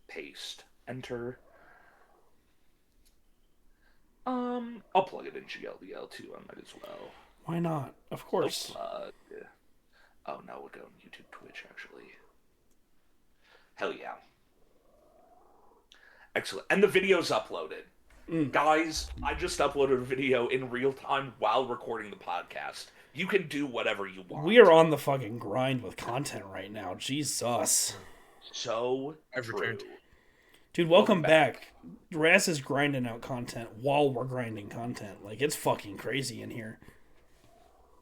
Paste. Enter. I'll plug it in GLDL too. I might as well. Why not? Of course. Plug. Oh no, we'll go on YouTube, Twitch actually. Hell yeah. Excellent. And the video's uploaded. Guys, I just uploaded a video in real time while recording the podcast. You can do whatever you want. We are on the fucking grind with content right now. Jesus. So I've true. returned. Dude, welcome back. Raz is grinding out content while we're grinding content. Like, it's fucking crazy in here.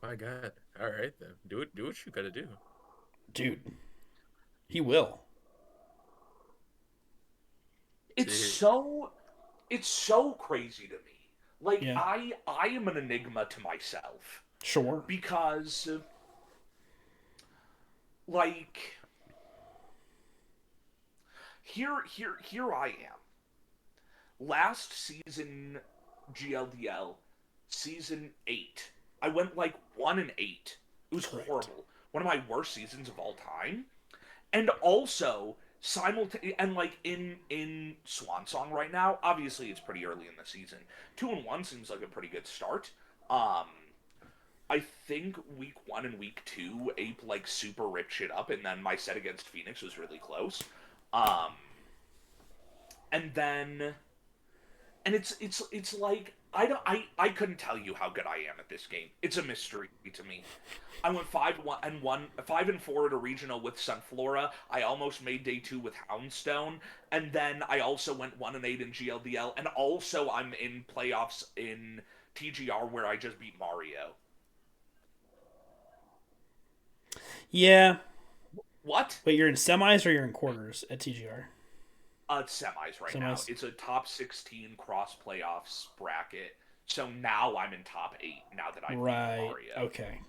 My God. All right then. Do it. Do what you gotta do. Dude. He will. It's so crazy to me. Like, Yeah. I am an enigma to myself. Sure. Because, like, here I am. Last season GLDL, season 8. I went like 1-8. It was Correct. horrible. One of my worst seasons of all time. And also, and like in Swan Song right now, obviously it's pretty early in the season. 2-1 seems like a pretty good start. I think week 1 and week 2, Ape like super ripped shit up, and then my set against Phoenix was really close. And then, and it's like I couldn't tell you how good I am at this game. It's a mystery to me. I went 5-4 at a regional with Sunflora. I almost made day 2 with Houndstone, and then I also went 1-8 in GLDL, and also I'm in playoffs in TGR where I just beat Mario. Yeah. What? Wait, you're in semis or you're in quarters at TGR? It's semis right now. Semis. It's a top 16 cross playoffs bracket. So now I'm in top 8 now that I beat Mario. Okay.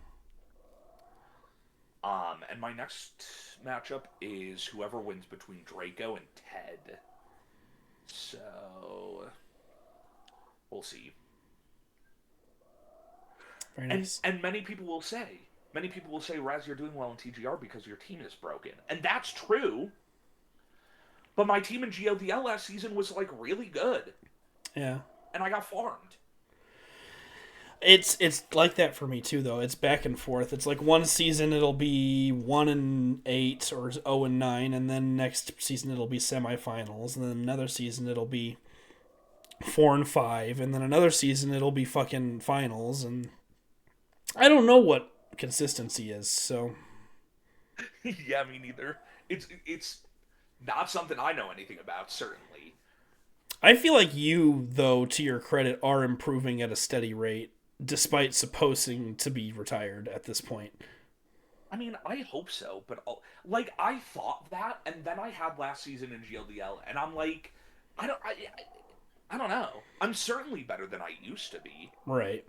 And my next matchup is whoever wins between Draco and Ted. So we'll see. Very nice. And many people will say, Raz, you're doing well in TGR because your team is broken. And that's true. But my team in GLDL last season was like really good. Yeah. And I got farmed. It's like that for me too, though. It's back and forth. It's like one season it'll be 1-8 or 0-9, and then next season it'll be semifinals, and then another season it'll be 4-5, and then another season it'll be fucking finals, and I don't know what consistency is. So Yeah, me neither. It's not something I know anything about, certainly. I feel like you, though, to your credit, are improving at a steady rate, despite supposing to be retired at this point. I mean, I hope so, but like I thought that, and then I had last season in GLDL, and I'm like, I don't know. I'm certainly better than I used to be, Right.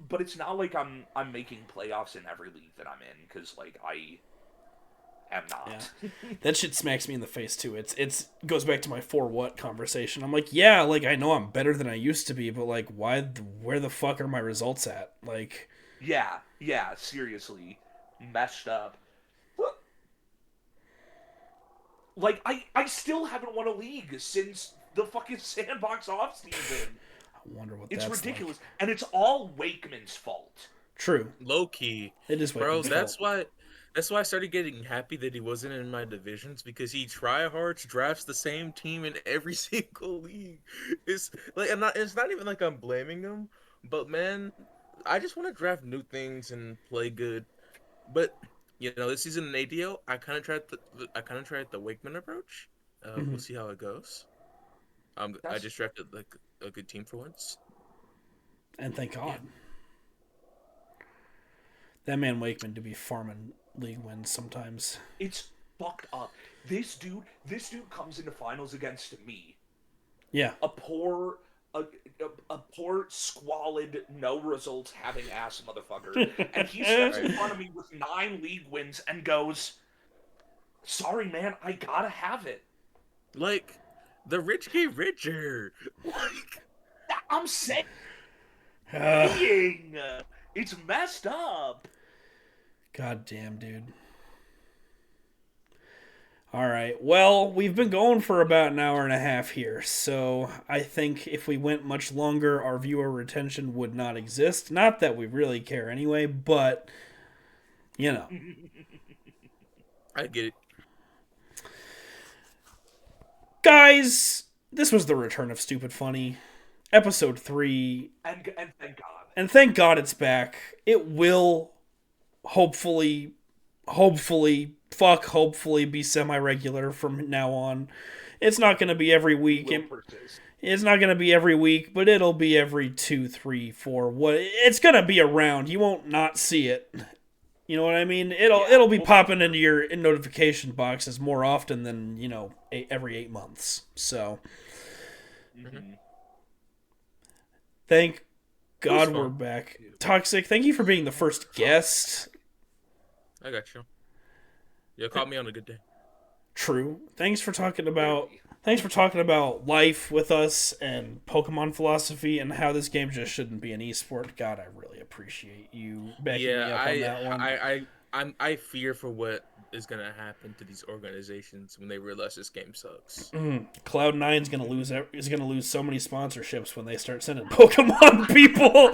but it's not like I'm making playoffs in every league that I'm in, because like I am not. Yeah. That shit smacks me in the face too. It's goes back to my for what conversation. I'm like, yeah, like I know I'm better than I used to be, but like where the fuck are my results at? Like Yeah, seriously. messed up. Like, I still haven't won a league since the fucking sandbox off season. I wonder what It's that's like. ridiculous, and it's all Wakeman's fault. True. Low key, It is bro. Wakeman's fault. That's why I started getting happy that he wasn't in my divisions because he try hard drafts the same team in every single league. It's like it's not even like I'm blaming him, but man, I just want to draft new things and play good. But this season in ADO, I kind of tried the Wakeman approach. We'll Mhm. see how it goes. I That's just drafted like a good team for once. And thank Yeah. God. That man Wakeman to be farming league wins sometimes. it's fucked up. This dude comes into finals against me, Yeah. a poor, a poor, squalid, no results having ass motherfucker, and he steps in Right. front of me with 9 league wins and goes, "Sorry, man, I gotta have it." Like the rich get richer. Like I'm saying, Uh, it's messed up. God damn, dude. All right. Well, we've been going for about an hour and a half here, so I think if we went much longer, our viewer retention would not exist. Not that we really care anyway, but you know. I get it. Guys, this was the return of Stupid Funny, episode 3, And thank God. and thank God it's back. It will hopefully be semi-regular from now on. It's not going to be every week. Will persist. It's not going to be every week, but it'll be every 2, 3, 4. What? It's going to be around. You won't not see it. You know what I mean? It'll be popping into your notification boxes more often than every 8 months. So Mm-hmm. thank It was God we're fun. back. Toxic, thank you for being the first guest. I got you. You caught me on a good day. True. Thanks for talking about life with us and Pokemon philosophy and how this game just shouldn't be an esport. God, I really appreciate you backing me Yeah, up on that one. I fear for what is gonna happen to these organizations when they realize this game sucks. Cloud9's gonna lose so many sponsorships when they start sending Pokemon people.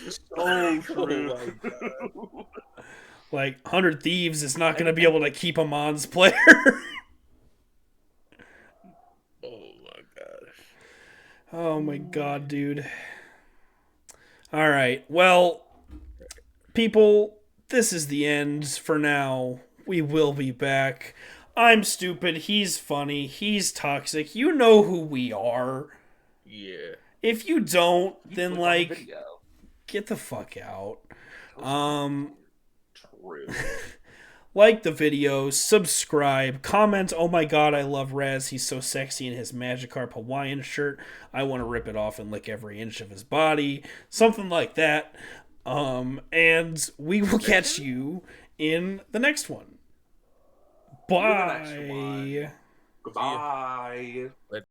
So true. Oh my God. Like 100 Thieves is not gonna be able to keep a Mons player. Oh my gosh. Oh my God, dude. All right. Well, people, this is the end for now. We will be back. I'm stupid. He's funny. He's toxic. You know who we are. Yeah. If you don't, You then click on the like video. get the fuck out. True. Like the video, subscribe, comment. Oh my God, I love Raz. He's so sexy in his Magikarp Hawaiian shirt. I want to rip it off and lick every inch of his body. Something like that. And we will catch you in the next one. See you in the next one. Bye. Goodbye. Let